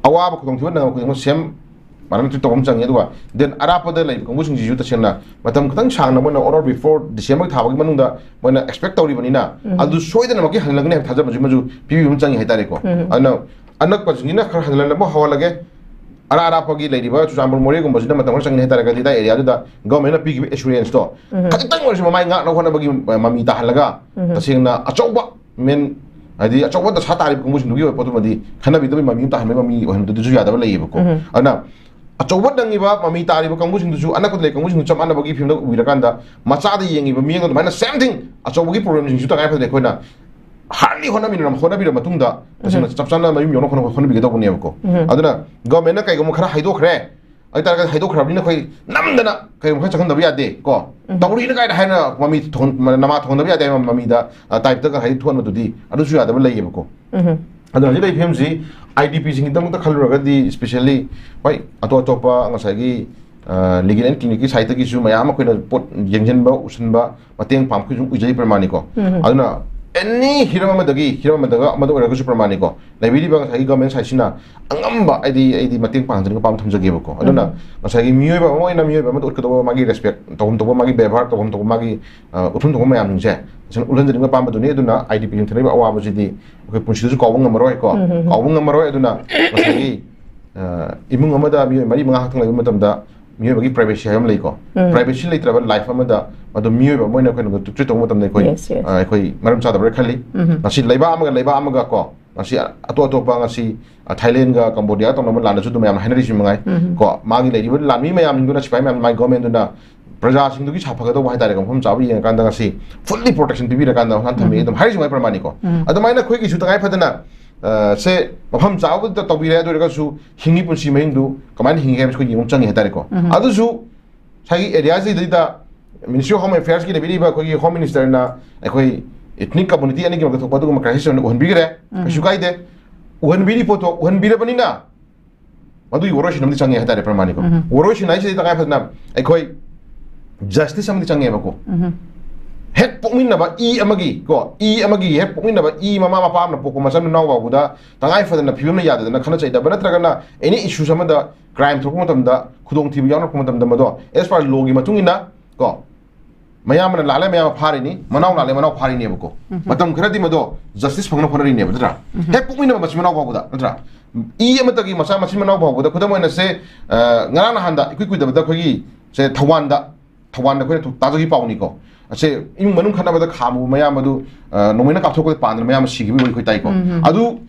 awaba ko thongthi na ko sem maram tu tom chang yadwa then arapa da lai ko musing ji ta senna matam khang sang na mona order before December thabagi manungda mona expect tawri banina adu soidana maki hanlagne thaja maju pibi mum chang haitare ko ana anak pajingina khar hanlan mo hawalage arapa gi laidiba Chuchampur More gum bajina matam chang haitare ga dida area da government pigi assurance to khatang mo mai nga na hona bagi mami ta halaga ta sengna achauba men adi achauba da satari ko musing dugi potu madi khana bi mami ta hanme mami han du ju yada ba laiba ko ana achauba dangiba mami tariba kangusing du anak ko le kangusing chamana bagi phim da uirakanda macha da yengiba mieng da mana same thing achauba gi problem jing ju ta kai fa de koina hardly hona minam hona bi matungda tasena chapchana mayum yono hona bi da ko ne ko aduna government na kai go khara haido khre ai tar ga haido khra bi na khoi namdana kai mo chakan da bi ade ko tawri na kai da haina mami thon nama thon da bi ade mami da type ta ga hai thon madu di adu ju ya da lai ko adu ji lai phim ji IDP sing dam ta khaluraga di especially bai ato pa ngasagi legal and clinic site ki su mayam ko na pot yengjen ba usun ba mateng pam ku ujai pramani ko aduna any hirama daga amado ora ku pramani ko library ba ngasagi government site sina angamba id mateng pang jeng pam thamjage ba ko aduna ngasagi miyoi ba mo ina miyoi ba amado ko magi respect tom to magi behavior tom to magi uthun to mayam nje sen ulan jeng pam ba duni aduna IDP jeng thani ba awa ba jidi ko punchi su ko ngamaro ko ngamaro aduna ngasagi imung amada miyoi mari manga hathang lai matamda miyoi bagi privacy hayam lai ko privacy lai traba life amada madu miyoi ba moina ko to treat to matam nei koi maram cha da ber khali nasi laiba amaga ko nasi ato pa ngasi Thailand ga Cambodia to nam lan su du mayam henry sim ngai ko magi lai ri lan mi mayam ndu na sipai mayam my government du na praja sing du gi chapha ga do hai tare ko phom chabi yang kan da ngasi fully protection bibi ra kan da han thami edum hari jmai pramani ko adamai na khoi gi su ta ngai phadana se mafam chaw da to bi re do ga su hingi punsi mai ndu kaman hingi ga ko yim chang hai tare ko adu su sai area ji da Ministry of Home Affairs ki lebiri ba ko Home Minister na koi ethnic community ani ki ma thokpa du ma crisis on uhon bigre su kai de uhon biri poto uhon bire bani na madu yoroshi namdi changi hatare pramani ko woroshi nai se ta kai phatna koi justice amdi changi ba ko hek pokmin na ba amagi ko amagi hek pokmin na ba mama mapa na poko masan na wa buda ta kai phatna phibam na yada na khana chai da bana traga na any issue sama da crime thokma tam da khudong thibi yauna khuma tam da mado as far law gi matung ina ko ma'am लाले ma'am फारिनी मनाव लाले मनाव फारिनी बको मतम खरदी मदो justice फंगन फनरी ने बद्रा हे पुमिन much मनाव बाबुदा नद्रा ई अमतगी मसा मसी मनाव बाबुदा खुदम ओइना से ngara handa ikui kui da khoi se thawanda khoi tajogi pauni ko se ing manung khana bada khamu mayam adu nomaina ka thok ko pan mayam sigi bi khoi tai ko adu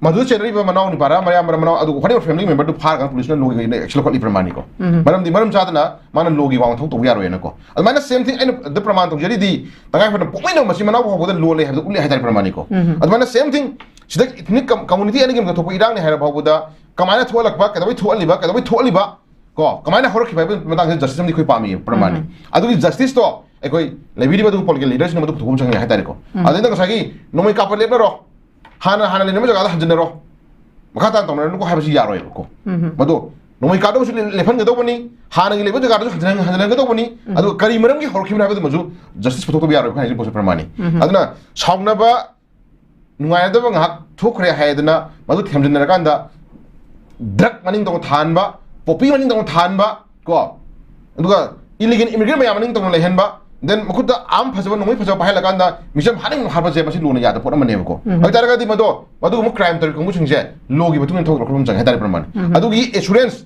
madu chenri ba manau ni para mayam manau adu khani family member du phar kan police na logi ne actually kholi pramani ko maram di maram chadana mana logi wang thok to yaro ena ko adu mana same thing the praman to jari di tangai fa pumaino masi manau ba boda lo le ha uli ha pramani ko adu mana same thing sida ethnic community ani gam thok irang ne ha ba boda kamaina tholak ba kadai tholiba ko kamaina horok ba matang justice ni khoi pami pramani adu justice to ekoi lebi ba du political leaders na madu thum chang ha tare ko adu na sagi nomai ka pa le ro hana le nama jaga hanjin ro makata tong na ko ha ba si yaro ko madu nomai ka do su le phan ga do bani hana gi le ba jaga do hanjin ga do bani adu kari maram gi horok na ba du maju justice photo to yaro ko ha ji bo pramani adu na saungna ba nungai da ba ngak thokre ha edna madu thamjin na kan da drug maning tong than ba popi maning tong than ba ko aduga illegal immigrant mayam maning tong lehen ba then makuda am phajaba nomai phajaba pai lakan da mission haning harba je masi lona ya da pora mane ko ai taraga di mado mu crime tar ko singje logi batung thok rom jang hadar praman adugi assurance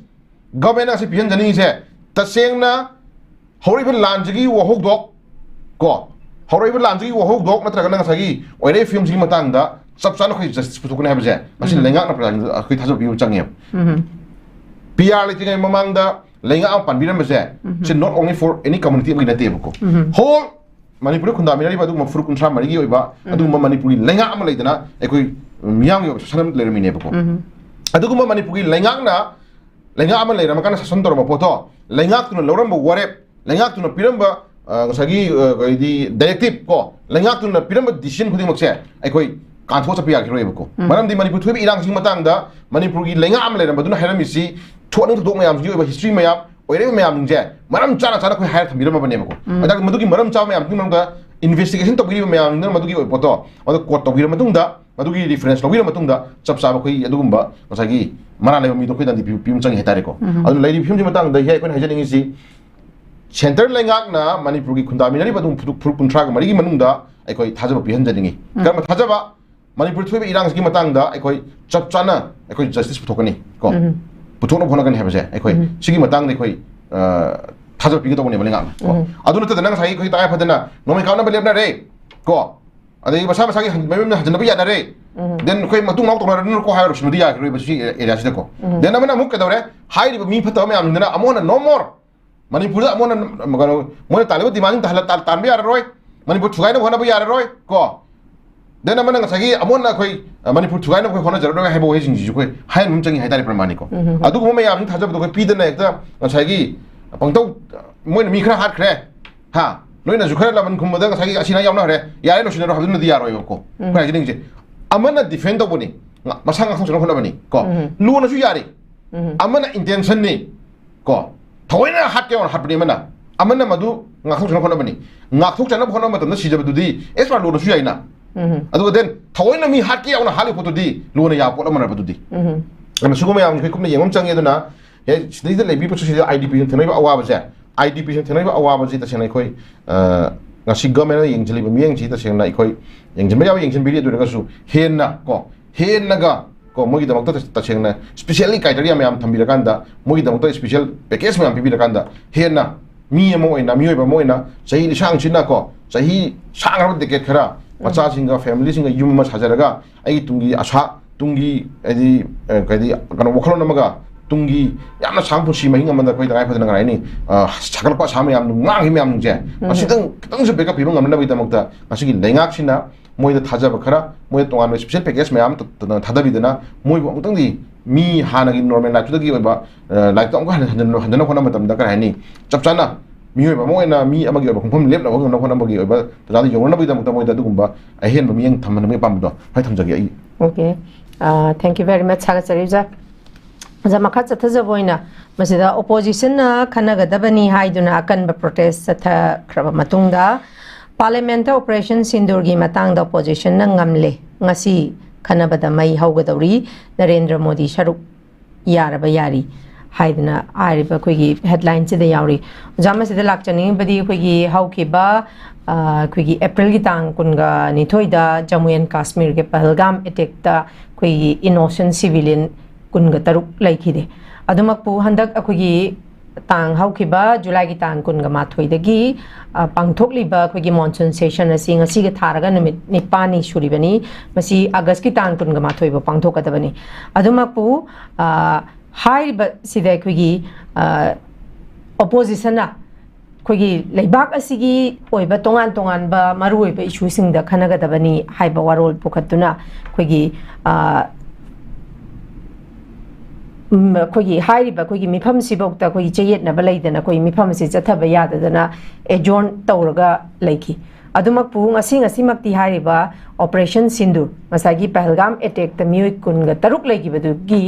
government ase pihan jani se tasengna horrible lanjigi wo hok dok ko horrible lanjigi wo hok dok natraga na sagi oire film ji matang da sab sana khoi justice putu ko ne habaje masi lenga na pra khoi thajo bi changye PR li tingai mamang da lenga am pan biram baje so not only for any community mi na te ko whole manipur khunda mi ri ba du ma furu kun tra mari gi oiba adu ma manipuri lenga am leidana ekoi miyang yo sanam le mi ne ko adu ma manipuri lenga am le ram kana sason tor ma poto lenga tu no loram bo ware lenga tu no piram ba sagi di directive ko lenga tu no piram ba decision khudi makse ekoi kanthok chapi ya khiroi ko maram di manipur thubi irang sing matang da manipur gi lenga am le ram baduna haram isi thon dok mayam ji oiba history mayam oire mayam je maram chana khoi hair thamira ma bane ko adak madugi maram cha mayam tung da investigation to gi mayam na madugi oi poto adu court to gi matung da madugi reference lo gi matung da chap sa khoi adugumba masagi mara le mi to khoi dan di pim chang hetare ko adu lai di pim ji matang da hi khoi hajaning isi center lengak na manipur gi khunda mi ri badum phur puntra ga mari gi manung da ai khoi thajaba pi hanjaningi kam thajaba manipur thubi irang gi matang da ai chap chana ai justice puthokani ko puthokna phona kan habaje ai sigi matang ne thajaba pi to bone malinga ko aduna ta nang sai ta phadana nomai kauna ba lebna re ko adai basa basa gi memem na hajna bi ya na re then matung nok to na ko hayro shmudi ya ri basi area sida ko then amana muk ka dawre hai ri mi phata me amna amona no more manipur amona magano mo talib dimang tahla tan bi ar roi manipur thugai na hona bi ar roi ko then amana ngasagi amona khoi manipur thugai na khoi hona jar roi haibo hejing ji khoi hai num changi haidari pramani ko adu mo me am thajab do khoi pi dana ekta ngasagi pangtau mo mi khra hat khre ha loina ju khra la man khum da ngasagi asina yauna hre yare no sina ro habdu di yaro ko khoi ji ning je amana defend do boni masang khang chona khona bani ko lu na su yari amana intention ni ko thoina hat ke on hat bani mana amana madu ngakhong chona khona bani ngakhok chana khona matam na sijab du di extra lu na su yaina adu den thoina mi hat ke on hali photo di lu na ya pot amana photo di ana su ko me am khoi kum na yengom chang eduna he sidai da lebi photo sida idp thenai ba awa ba je idp thenai ba awa ba ji ta senai khoi ngasi government yengjeli ba mieng ji ta senai khoi yengjin ba ya yengjin bi du ga su hen na ga ko mogi da makta ta chengna specially criteria me am thambira kanda mogi da makta special package me am pibira kanda hena mi mo ina mi ba mo ina sahi sang china ko sahi sang ra de ke khara macha singa family singa yum ma sajaraga ai tungi asha tungi adi kadi kana wakalo namaga tungi yamna sang pu si ma hinga manda koi da ngai phadana ngai ni sakal pa sam yam ngang hi yam je asidang tang se beka pibang amna bi da makta asigi lengak sina moi da thajaba khara moi tongan special package mayam thadabidana moi bang di mi hana gi normal life gi ba life tong hanjana khona matam da ka hani chap chana mi ba moi na mi amagi ba khum lep na khona khona magi ba da di yorna bi da moi da dugumba a hen ba mi yang thamna me pam do hai thamjagi ai okay thank you very much saga sarija za makha chatha boina masida opposition na khana ga dabani haiduna akan ba protest satha kraba matungda Parliament Operation Sindurgi matang da opposition na ngamle ngasi khanabada mai haugadawri Narendra Modi sharuk yaraba yari हाइदना आरिबा कोइगी headline से यावरी जामा से लाक्चनी बदी कोइगी हाउकिबा कोइगी अप्रैल की तांग कुनगा निथोइदा Jammu and Kashmir के Pahalgam attack ता कोइगी इनोसेंट सिविलियन कुनगा तरुक लाइखिदे अदुमकपु हंदक अखोगी तांग हाउकिबा जुलाई की तांग कुनगा माथोइदगी पांगथोकलिबा कोइगी मॉनसून सेशन असि ngasi ga tharaga numit nipani suribani masi august ki तांग कुनगा माथोइबा पांगथोकदबनी अदुमकपु हाइबा सिदा कोइगी ऑपोजिशन ना कोइगी लेबाक असिगी ओइबा तोंगान तोंगान बा मारुइबा इशू सिंगदा खनगदबनी हाइबा वारोल पुखतुना कोइगी कोई हाइरिबा कोई मिफम सिबोक्ता कोई चेयेटनबा लैदना कोई मिफम से चथबा याददना एजोन तौरगा लैखी अदुमकपु ngasi ngasi makti हाइरिबा ऑपरेशन सिंदूर मसागी पहलगाम अटैक द मियोय कुनगा तरुक लैगिबदुगी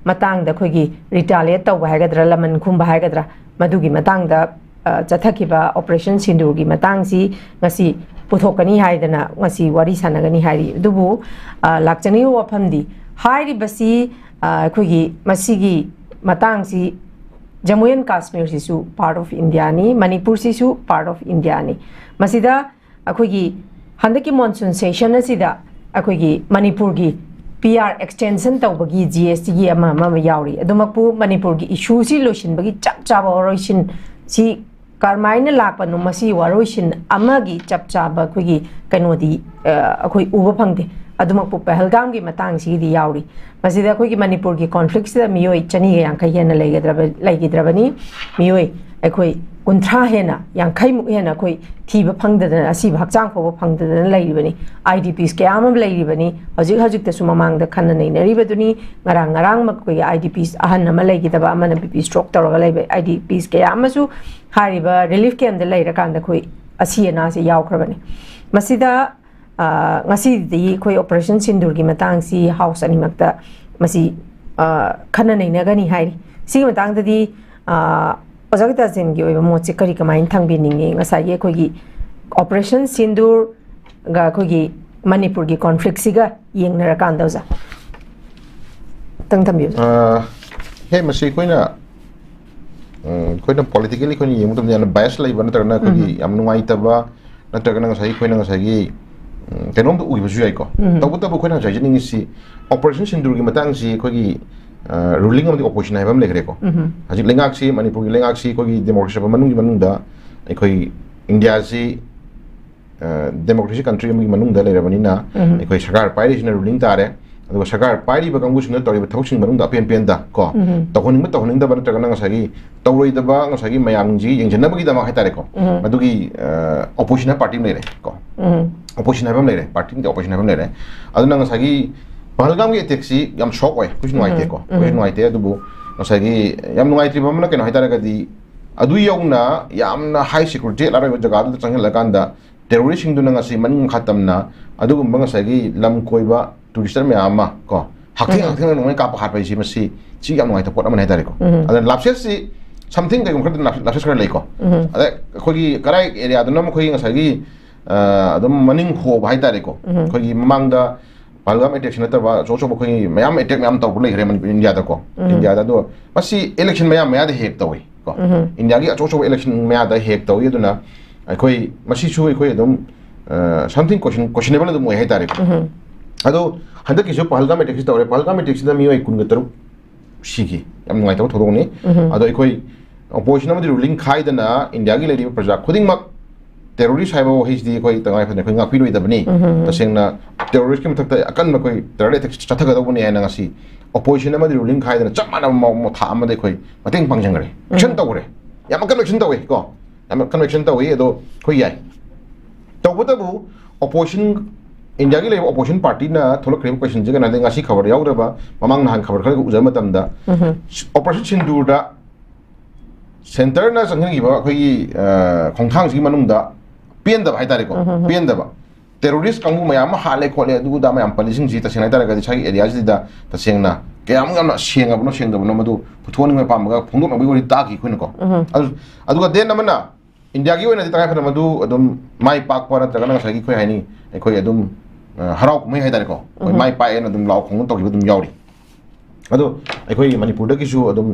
मतांगदा कोइगी रिटालिएट तौबा हाइगदरा लमन खुंबा हाइगदरा मदुगी मतांगदा चथकिबा ऑपरेशन सिंदूर की मतांगसी ngasi पुथोकनी हाइदना ngasi वारी सानगनी हाइरि दुबु लाक्चनी वफमदी हाइरिबसी कोई मसीगी मतांगसी जम्मू एंड कश्मीर सिसु पार्ट ऑफ इंडिया नी मणिपुर सिसु पार्ट ऑफ इंडिया नी मसीदा अखोगी हंदकी मॉनसून सेशन असिदा अखोगी मणिपुर की पीआर एक्सटेंशन तौबगी जीएसटी की अमा यावरी अदुमकपु मणिपुर की इशू सी लोशिनबगी चप चाबा वरोइसिन सी कारमाइन लापनु मसी वरोइसिन अमागी चप चाबा अखोगी कनोदी अखोई उबा फंगदे अदुमकपु पहलगाम की मतंग सिदी यावरी मसीदा अखोगी मणिपुर की कॉन्फ्लिक्ट से मियोय चनी गे यांखै हेना लैगिद्रबनी मियोय अखोई कुंथ्रा हेना यांखै मुक हेना अखोई थीबा फंगदना असि हक्चांग फोबा फंगदना लैरिबनी आईडीपीस कयाम लैरिबनी हजिक हजिक तसु ममांगदा खन्ना नैनरिबदुनी ngarang ngarang मकोई आईडीपीस अहन अमा लैगिदबा अमना बीपी स्ट्रोक तौरगा लैबे आईडीपीस कयामसु हारिबा रिलीफ कैम्प दा लैरकांदा अखोई असि एना से यावख्रबनी मसीदा ngasi कोई ऑपरेशन सिंदूर की मतंगसी हाउस अनिमक्ता मसी खन्ना नैनगनी हाइरि सी मतंगददी ओजागिता जिन की ओइबा मोचे करी कमाइन थंगबिनिंगे ngasi कोई ऑपरेशन सिंदूर गा कोई मणिपुर की कॉन्फ्लिक्ट सिगा येंगनरकांदा ओजा तंग थंबियो हे मसी कोइना पॉलिटिकली कोइना येंगुतम याना बायस लैबा नत्रगना कोई याम नुंगाइतबा नत्रगना ngasi कोइना ngasi कनोम तो उइबसु याइको तबुतबु खोइना जाइजनिंगसी ऑपरेशन सिंदूर की मतंगसी कोई रूलिंग अमदि ऑपोजिशन हाइबम लेखरेको हजि लेंगाक्सी मणिपुर की लेंगाक्सी कोई डेमोक्रेसी मनुंगी मनुंगदा कोई इंडिया सी डेमोक्रेसी कंट्री अमगी मनुंगदा लेरबनिना कोई सरकार पाइरिसिना रूलिंग तारे अदुगा सरकार पाइरिबा कांगुसिना तौरिबा थौसिंग मनुंगदा पेन पेनदा को तौहनिंगदा नत्रगना ngasi तौरोइदबा ngasi मयामजी यंजनबगी दमा हाइतारेको मदुगी ऑपोजिशन पार्टी लेरे को ऑपोजिशन हाइबम लेरे पार्टी ऑपोजिशन हाइबम लेरे अदुना ngasi पहलगाम की अटैक सी याम शॉक ओय कुछ नुआइते को कुछ नुआइते अदुबु ngasi याम नुआइत्रिबा मना केनो हाइतारगदी अदु यौना यामना हाई सिक्योरिटी लाराइबा जगादा चंगलकांदा टेररिस्ट सिंगदुना ngasi मनिंग खातमना अदुगुम्बा ngasi लम कोइबा टूरिस्टर मैम को हक्थिंग हक्थिंग नोंगे काप हाटबाइसी मसी सी याम नुआइता पोट अमन हाइतारेको अदन लापसेस सी समथिंग कई खर लापसेस खर लेको अदे खोगी कराई एरिया दुना मखोई ngasi अदम मनिंग हो हाइतारेको खोगी ममांगदा पहलगाम अटैक नतबा सोचो कोई मैम अटैक मैम तब लेखरे इंडिया को इंडिया दो मसी इलेक्शन मैम मैद हेक तवे को इंडिया की अचोचो इलेक्शन मैद हेक तवे अदुना कोई मसी सु कोई अदम समथिंग क्वेश्चनेबल अदम मोय हेतारे अदो हंदक किसु पहलगाम अटैक तवे पहलगाम अटैक दा मियो 19 सिगी याम नुआइता थोदोनी अदो कोई ऑपोजिशन में रूलिंग खाइदना इंडिया की लेडी प्रजा खुदिंगमक टेररिस्ट है वो हिस्दी कोई तंगाई फने कोई ngapi loi dabani तसेंगना टेररिस्ट के मतलब अकन कोई टेररिस्ट अटैक चथगा दबनी है ngasi opposition में रूलिंग खाइदना चमाना मो था अमदे कोई मतेंग पांगजंगरे एक्शन तवरे याम कन्वेक्शन तवे को याम कन्वेक्शन तवे अदो कोई याय तबुतबु opposition इंडिया की लेव opposition पार्टी ना थोलो क्रेम क्वेश्चन जगना दे ngasi खबर याउदबा ममांग नहान खबर खल उजा मतमदा ऑपरेशन सिंदूरदा सेंटर ना संगनिबा कोई खोंथांग सी मनुंगदा पेंदब हाइतारेको पेंदब टेररिस्ट कांगु मयाम हाले खोले दुदा मयाम पलिसिंग जी तसेंग हाइतारगा दिसाई एरिया जिदा तसेंगना कयाम gamna सेंगबनो सेंगदबनो मदु पुथोनिंग मे पामगा फोंदोक नबि वरि ताकी खोइनको अदुगा देन नमना इंडिया की ओइना दिताय फना मदु अदुम माइ पाक पर तगना सागी खोइ हाइनी खोइ अदुम हराउ कुमै हाइतारेको खोइ माइ पाए न अदुम लाउ खोंग तोकि अदुम याउरि ꯑꯗꯣ ꯑꯩꯈꯣꯏ ꯃꯅꯤꯄꯨꯔꯗꯒꯤꯁꯨ ꯑꯗꯨꯝ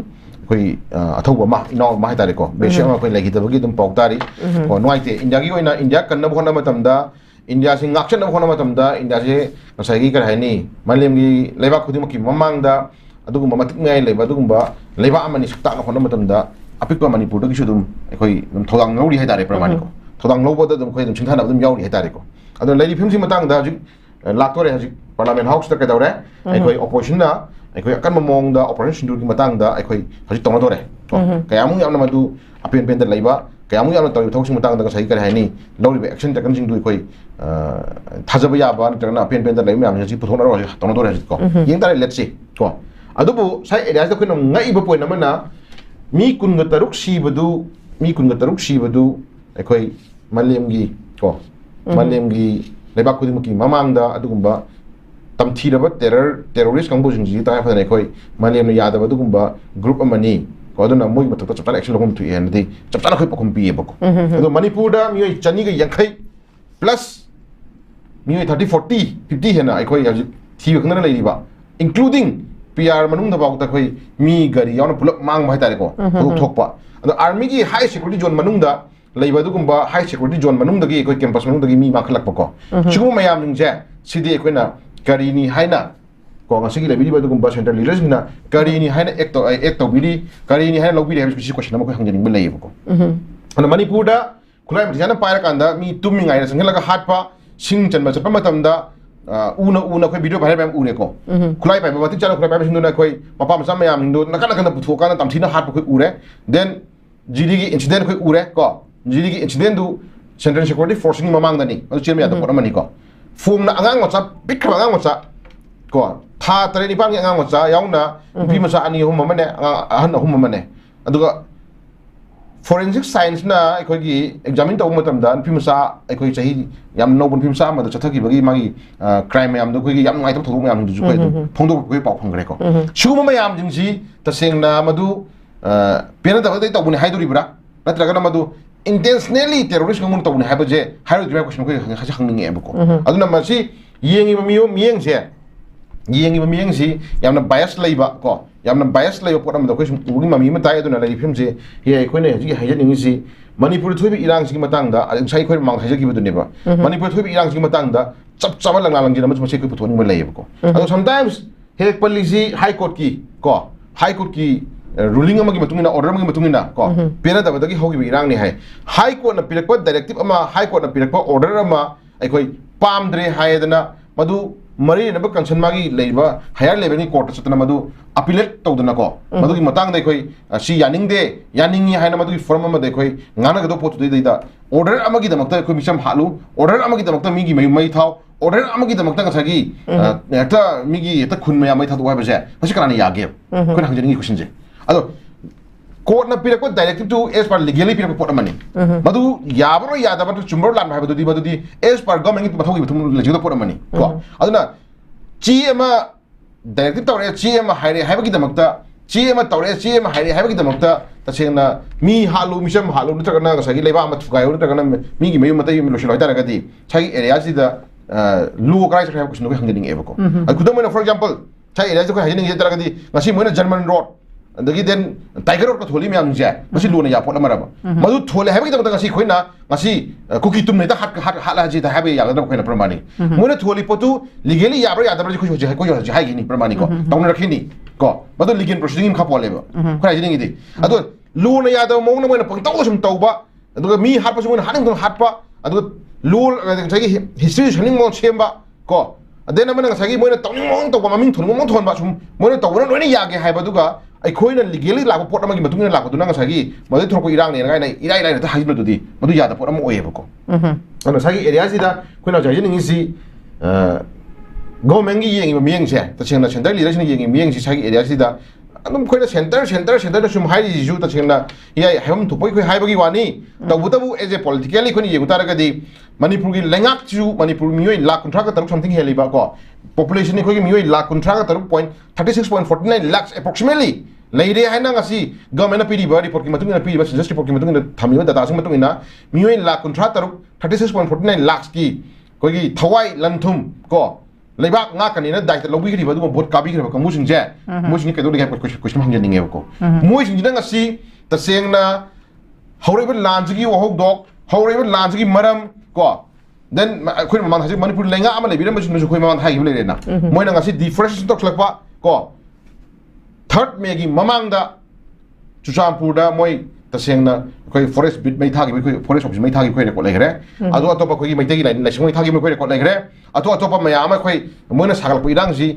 ꯑꯩꯈꯣꯏ ꯑꯊꯧꯕ ꯑꯃ ꯏꯅꯥꯎ ꯑꯃ ꯍꯥꯏꯇꯥꯔꯦꯀꯣ ꯕꯦꯁꯤꯛ ꯑꯃ ꯑꯩꯈꯣꯏ ꯂꯩꯈꯤꯗꯕꯒꯤ ꯑꯗꯨꯝ ꯄꯥꯎ ꯇꯥꯔꯤ ꯀꯣ ꯅꯨꯡꯉꯥꯏꯇꯦ ꯏꯟꯗꯤꯌꯥꯒꯤ ꯑꯣꯏꯅ ꯏꯟꯗꯤꯌꯥ ꯀꯟꯅꯕ ꯍꯣꯠꯅꯕ ꯃꯇꯝꯗ ꯏꯟꯗꯤꯌꯥꯁꯤ ꯉꯥꯛꯆꯠꯅꯕ ꯍꯣꯠꯅꯕ ꯃꯇꯝꯗ ꯏꯟꯗꯤꯌꯥꯁꯤ ꯉꯁꯥꯏꯒꯤ ꯀꯔꯤ ꯍꯥꯏꯅꯤ ꯃꯥꯂꯦꯝꯒꯤ ꯂꯩꯕꯥꯛ ꯈꯨꯗꯤꯡꯃꯛꯀꯤ ꯃꯃꯥꯡꯗ ꯑꯗꯨꯒꯨꯝꯕ ꯃꯇꯤꯛ ꯃꯌꯥꯏ ꯂꯩꯕ ꯑꯗꯨꯒꯨꯝꯕ ꯂꯩꯕꯥꯛ ꯑꯃꯅꯤ ꯁꯛꯇꯥꯛꯅ ꯍꯣꯠꯅꯕ ꯃꯇꯝꯗ ꯑꯄꯤꯛꯄ ꯃꯅꯤꯄꯨꯔꯗꯒꯤꯁꯨ ꯑꯗꯨꯝ ꯑꯩꯈꯣꯏ ꯑꯗꯨꯝ ꯊꯧꯗꯥꯡ ꯂꯧꯔꯤ ꯍꯥꯏꯇꯥꯔꯦ ꯄ꯭ꯔꯃꯥꯅꯤꯀꯣ ꯊꯧꯗꯥꯡ ꯂꯧꯕꯗ ꯑꯗꯨꯝ ꯑꯩꯈꯣꯏ ꯑꯗꯨꯝ ꯁꯤꯡꯊꯥꯅꯕ ꯑꯗꯨꯝ ꯌꯥꯎꯔꯤ ꯍꯥꯏꯇꯥꯔꯦꯀꯣ ꯑꯗꯣ ꯂꯩꯔꯤꯕ ꯐꯤꯕꯝꯁꯤ ꯃꯇꯥꯡꯗ ꯍꯧꯖꯤꯛ ꯂꯥꯛꯇꯣꯔꯦ ꯍꯧꯖꯤꯛ ꯄꯥꯔꯂꯥꯃꯦꯟ ꯍꯥꯎꯁꯇ ꯀꯩꯗꯧꯔꯦ ꯑꯩꯈꯣꯏ ꯑꯣꯄꯣꯖꯤꯁꯟꯅ ꯑꯩꯈꯣꯏ ꯑꯀꯟꯕ ꯃꯑꯣꯡꯗ ꯑꯣꯄꯔꯦꯁꯟ ꯁꯤꯟꯗꯨꯔꯒꯤ ꯃꯇꯥꯡꯗ ꯑꯩꯈꯣꯏ ꯍꯧꯖꯤꯛ ꯇꯧꯅꯗꯣꯔꯦ ꯀꯌꯥꯃꯨꯛ ꯌꯥꯝꯅ ꯃꯗꯨ ꯑꯄꯦꯟ ꯄꯦꯟꯗ ꯂꯩꯕ ꯀꯌꯥꯃꯨꯛ ꯌꯥꯝꯅ ꯇꯧꯔꯤꯕ ꯊꯕꯛꯁꯤꯡ ꯃꯇꯥꯡꯗ ꯉꯁꯥꯏ ꯀꯔꯤ ꯍꯥꯏꯅꯤ ꯂꯧꯔꯤꯕ ꯑꯦꯛꯁꯟ ꯇꯦꯀꯟꯁꯤꯡꯗꯨ ꯑꯩꯈꯣꯏ ꯊꯥꯖꯕ ꯌꯥꯕ ꯅꯠꯇ꯭ꯔꯒꯅ ꯑꯄꯦꯟ ꯄꯦꯟꯗ ꯂꯩꯕ ꯃꯌꯥꯝꯁꯤ ꯍꯧꯖꯤꯛ ꯄꯨꯊꯣꯛꯅꯔꯣ ꯍꯧꯖꯤꯛ ꯇꯧꯅꯗꯣꯔꯦ ꯍꯧꯖꯤꯛ ꯀꯣ ꯌꯦꯡ ꯇꯥꯔꯦ ꯂꯦꯠꯁꯤ ꯀꯣ ꯑꯗꯨꯕꯨ ꯁꯥꯏ ꯑꯦꯔꯤꯌꯥꯁꯤꯗ ꯑꯩꯈꯣꯏꯅ ꯉꯛꯏꯕ ꯄꯣꯏꯟ ꯑꯃꯅ ꯃꯤ 23 ꯁꯤꯕꯗꯨ ꯃꯤ 23 ꯁꯤꯕꯗꯨ ꯑꯩꯈꯣꯏ ꯃꯥꯂꯦꯝꯒꯤ ꯀꯣ ꯃꯥꯂꯦꯝꯒꯤ ꯂꯩꯕꯥꯛ ꯈꯨꯗꯤꯡꯃꯛꯀꯤ ꯃꯃꯥꯡꯗ ꯑꯗꯨꯒꯨꯝꯕ ꯇꯝꯊꯤꯔꯕ ꯇꯦꯔꯣꯔꯤꯁ ꯀꯥꯡꯕꯨꯁꯤꯡꯁꯤ ꯇꯉꯥꯏ ꯐꯗꯅ ꯑꯩꯈꯣꯏ ꯃꯥꯂꯦꯝꯅ ꯌꯥꯗꯕ ꯑꯗꯨꯒꯨꯝꯕ ꯒ꯭ꯔꯨꯞ ꯑꯃꯅꯤ ꯀꯣ ꯑꯗꯨꯅ ꯃꯣꯏꯒꯤ ꯃꯊꯛꯇ ꯆꯞ ꯆꯥꯅ ꯑꯦꯛꯁꯟ ꯂꯧꯐꯝ ꯊꯣꯛꯑꯦ ꯍꯥꯏꯅꯗꯤ ꯆꯞ ꯆꯥꯅ ꯑꯩꯈꯣꯏ ꯄꯥꯎꯈꯨꯝ ꯄꯤꯌꯦꯕꯀꯣ ꯑꯗꯣ ꯃꯅꯤꯄꯨꯔꯗ ꯃꯤꯑꯣꯏ 280 ꯄ꯭ꯂꯁ ꯃꯤꯑꯣꯏ 30 40 50 ꯍꯦꯟꯅ ꯑꯩꯈꯣꯏ ꯍꯧꯖꯤꯛ ꯊꯤꯕ ꯈꯪꯗꯅ ꯂꯩꯔꯤꯕ ꯏꯟꯀ꯭ꯂꯨꯗꯤꯡ PR ꯃꯅꯨꯡꯗ ꯐꯥꯎꯗ ꯑꯩꯈꯣꯏ ꯃꯤ ꯒꯥꯔꯤ ꯌꯥꯎꯅ ꯄꯨꯂꯞ ꯃꯥꯡꯕ ꯍꯥꯏꯇꯥꯔꯦꯀꯣ ꯊꯧꯗꯣꯛ ꯊꯣꯛꯄ ꯑꯗꯣ ꯑꯥꯔꯃꯤꯒꯤ ꯍꯥꯏ ꯁꯦꯀꯨꯔꯤꯇꯤ ꯖꯣꯟ ꯃꯅꯨꯡꯗ ꯂꯩꯕ ꯑꯗꯨꯒꯨꯝꯕ ꯍꯥꯏ ꯁꯦꯀꯨꯔꯤꯇꯤ ꯖꯣꯟ ꯃꯅꯨꯡꯗꯒꯤ ꯑꯩꯈꯣꯏ ꯀꯦꯝꯄꯁ ꯃꯅꯨꯡꯗꯒꯤ ꯃꯤ ꯃꯥꯡꯈꯠꯂꯛꯄꯀꯣ ꯁꯤꯒꯨꯝꯕ ꯃꯌꯥꯝꯁꯤꯡꯁꯦ ꯁꯤꯗꯤ ꯑꯩꯈꯣꯏꯅ ꯀꯔꯤꯅꯤ ꯍꯥꯏꯅ ꯀꯣ ꯉꯁꯤꯒꯤ ꯂꯩꯕꯤꯔꯤꯕ ꯑꯗꯨꯒꯨꯝꯕ ꯁꯦꯟꯇ꯭ꯔꯦꯜ ꯂꯤꯗꯔꯁꯤꯡꯅ ꯀꯔꯤꯅꯤ ꯍꯥꯏꯅ ꯑꯦꯛ ꯇꯧꯕꯤꯔꯤ ꯀꯔꯤꯅꯤ ꯍꯥꯏꯅ ꯂꯧꯕꯤꯔꯤ ꯍꯥꯏꯕꯁꯤ ꯀꯣꯏꯁꯟ ꯑꯃ ꯑꯩꯈꯣꯏ ꯍꯪꯖꯅꯤꯡꯕ ꯂꯩꯌꯦꯕꯀꯣ ꯑꯗꯣ ꯃꯅꯤꯄꯨꯔꯗ ꯈꯨꯠꯂꯥꯏ ꯃꯊꯤꯖꯥꯅ ꯄꯥꯏꯔꯀꯥꯟꯗ ꯃꯤ ꯇꯨꯝꯃꯤꯉꯩꯗ ꯆꯪꯁꯤꯜꯂꯒ ꯍꯥꯠꯄ ꯁꯤꯡ ꯆꯟꯕ ꯆꯠꯄ ꯃꯇꯝꯗ ꯎꯅ ꯑꯩꯈꯣꯏ ꯚꯤꯗꯤꯑꯣ ꯚꯥꯏꯔꯦꯜ ꯃꯌꯥꯝ ꯎꯔꯦꯀꯣ ꯈꯨꯠꯂꯥꯏ ꯄꯥꯏꯕ ꯃꯇꯤꯛ ꯆꯥꯅ ꯈꯨꯠꯂꯥꯏ ꯄꯥꯏꯕꯁꯤꯡꯗꯨꯅ ꯑꯩꯈꯣꯏ ꯃꯄꯥ ꯃꯆꯥ ꯃꯌꯥꯝꯁꯤꯡꯗꯨ ꯅꯥꯀꯟ ꯅꯥꯀꯟꯗ ꯄꯨꯊꯣꯛꯑꯀꯥꯟꯗ ꯇꯝꯊꯤꯅ ꯍꯥꯠꯄ ꯑꯩꯈꯣꯏ ꯎꯔꯦ ꯗꯦꯟ ꯖꯤꯗꯤꯒꯤ ꯏꯟꯁꯤꯗꯦꯟ ꯑꯩꯈꯣꯏ ꯎꯔꯦ ꯀꯣ ꯖꯤꯗꯤꯒꯤ ꯏꯟꯁꯤꯗꯦꯟꯗꯨ ꯁꯦꯟꯇ꯭ꯔꯦꯜ ꯁꯦꯀꯨꯔꯤꯇꯤ ꯐꯣꯔꯁꯤꯡꯒꯤ ꯃꯃꯥꯡꯗꯅꯤ ꯑꯗꯨ ꯆꯦꯟꯕ ꯌꯥꯗꯕ ꯄꯣꯠ ꯑꯃꯅꯤꯀꯣ ꯐꯣꯝꯅ ꯑꯉꯥꯡ ꯃꯆꯥ ꯄꯤꯛꯈ꯭ꯔꯕ ꯑꯉꯥꯡ ꯃꯆꯥ ꯀꯣ ꯊꯥ 3 9ꯒꯤ ꯑꯉꯥꯡ ꯃꯆꯥ ꯌꯥꯎꯅ ꯅꯨꯄꯤ ꯃꯆꯥ 2 3 ꯑꯃꯅꯦ ꯑꯍꯟ 3 ꯑꯃꯅꯦ ꯑꯗꯨꯒ forensic science na akhoi examine taw matamda npi masa akhoi chahi yam no bun phimsa ma da chathaki bagi magi crime yam do khoi yam ngai taw thodu yam du khoi du phongdo khoi paw phangre ko shuguma mayam jingsi tasengna madu pena da dai taw bun haiduri bra natraga na madu intentionally terrorist ngamun taw bun haibaje hairu dra question khoi khasa khangning e bako aduna ma si yengi miyeng je yengi miyeng si yamna bias leiba ko yamna bias leiba pot amda khoi uri mami ma tai aduna lai film je he khoi ne ji hajaning si manipur thoibi irang si matang da sai khoi mang hajaki bu ne ba manipur thoibi irang si matang da chap chama lang lang ji na ma sei khoi puthoni ma leiba ko ado sometimes he policy high court ki ruling amagi matungina order amagi matungina ko pena da badagi hogi irang ni hai high court na pirakpa directive ama high court na pirakpa order ama ai khoi pamdre hai dana madu mari na ba concern magi leiba higher level ni court satna madu appellate tawdana ko madu gi matang dai khoi si yaningi hai na madu gi form ama dai khoi ngana ga do pot dai da order amagi da makta khoi misam halu order amagi da makta migi mai thau order amagi da makta ngasagi eta migi eta khun mai thadu hai ba je masi kana ni yage khoi na hanjani question je ado court na pirakpa directive to as per legally pirakpa pot amani madu yabro yadaba to chumro lan hai madu di as per government ki mathogi bathum legido pot amani ko aduna chi ama directive tawre chi ama haire haibagi damakta chi ama tawre chi ama haire haibagi damakta tasengna mi halu misam halu nutagana ngasagi leiba ama thugai nutagana mi gi mayu matai mi loshilo itara gadi chai area sida lu krai sa hai question ko hangding ebako akudamona for example chai area ko hangding itara gadi ngasi moina German road adagi den tiger road ko tholi myam je masi luna ya pot amaraba madu thole habi da ngasi khoina ngasi cookie tum ne da hat la ji da habi ya da khoina pramani moina tholi potu legally ya bra ya da bra khoi je ko je hai gi ni pramani ko tawna rakhini ko madu legal proceeding kha pole ba khoi ji ngi di adu luna ya da mo na moina pang taw sum tawba adu mi hat pa sum haning dong hat pa adu lu ngasi history shaning mo chemba ko adena mana ngasi moina tawning mong tawba maming thun mong thon ba sum moina tawna loina ya ge hai ba duga ꯑꯩꯈꯣꯏꯅ ꯂꯤꯒꯦꯜꯂꯤ ꯂꯥꯛꯄ ꯄꯣꯠ ꯑꯃꯒꯤ ꯃꯇꯨꯡ ꯏꯟꯅ ꯂꯥꯛꯄꯗꯨꯅ ꯉꯁꯥꯏꯒꯤ ꯃꯗꯨ ꯊꯣꯛꯄ ꯏꯔꯥꯡꯅꯦꯅ ꯀꯥꯏꯅ ꯏꯔꯥꯏ ꯂꯥꯏꯅ ꯍꯥꯏꯖꯤꯟꯕꯗꯨꯗꯤ ꯃꯗꯨ ꯌꯥꯗꯕ ꯄꯣꯠ ꯑꯃ ꯑꯣꯏꯌꯦꯕꯀꯣ ꯑꯗꯨꯅ ꯉꯁꯥꯏꯒꯤ ꯑꯦꯔꯤꯌꯥꯁꯤꯗ ꯑꯩꯈꯣꯏꯅ ꯍꯧꯖꯤꯛ ꯍꯥꯏꯖꯅꯤꯡꯉꯤꯁꯤ ꯒꯣꯔꯃꯦꯟꯒꯤ ꯌꯦꯡꯉꯤꯕ ꯃꯤꯠꯌꯦꯡꯁꯦ ꯇꯁꯦꯡꯅ ꯁꯦꯟꯇꯔ ꯂꯤꯗꯔꯁꯤꯡꯅ ꯌꯦꯡꯉꯤꯕ ꯃꯤꯠꯌꯦꯡꯁꯤ ꯉꯁꯥꯏꯒꯤ ꯑꯦꯔꯤꯌꯥꯁꯤꯗ ꯑꯗꯨꯝ ꯑꯩꯈꯣꯏꯅ ꯁꯦꯟꯇꯔꯗ ꯁꯨꯝ ꯍꯥꯏꯔꯤꯁꯤꯁꯨ ꯇꯁꯦꯡꯅ ꯌꯥꯏ ꯍꯥꯏꯐꯝ ꯊꯣꯛꯄ ꯑꯩꯈꯣꯏ ꯍꯥꯏꯕꯒꯤ ꯋꯥꯅꯤ ꯇꯧꯕꯇꯕꯨ ꯑꯦꯖ ꯑꯦ ꯄꯣꯂꯤꯇꯤꯀꯦꯜꯂꯤ ꯑꯩꯈꯣꯏꯅ ꯌꯦꯡꯕ ꯇꯥꯔꯒꯗꯤ ꯃꯅꯤꯄꯨꯔꯒꯤ ꯂꯩꯉꯥꯛꯁꯤꯁꯨ ꯃꯅꯤꯄꯨꯔ ꯃꯤꯑꯣꯏ ꯂꯥꯈ 36 ꯁꯝꯊꯤꯡ ꯍꯦꯜꯂꯤꯕ ꯀꯣ ꯄꯣꯄꯨꯂꯦꯁꯟ ꯑꯩꯈꯣꯏꯒꯤ ꯃꯤꯑꯣꯏ lakh 36.49 lakhs approximately leire haina ngasi government piriba report ki matungina piriba census report ki matungina thamiba data sing matungina mioi lakh 36.49 lakhs ki kogi thawai lanthum ko लेबाक ngakani दायित्व लौबिखरिबा दुगो भोट काबिखरिबा कांगुसिंजे मोइसिंग केदोनि हाइप क्वेश्चन हांजनिंगेबको मोइसिंजिना ngasi तसेंगना हौरेबा लांजगी वहोदोक हौरेबा लांजगी मरम को then अखोइ ममान हाजि Manipur लेंगा अमा लेबिरमसिंग नु खोइ ममान HYBE लेरेना Moina ngasi deforestation तोक्लकपा को 3rd May gi mamangda Chuchampurda moi तसेंगना कोई फॉरेस्ट बिट में थागी कोई फॉरेस्ट ऑफिस में थागी कोई रेकॉर्ड लेगरे अदो अतोपा कोई मैतेगी लाइसेंस में थागी कोई रेकॉर्ड लेगरे अतो अतोपा मयाम कोई मोना सागल को इरांगजी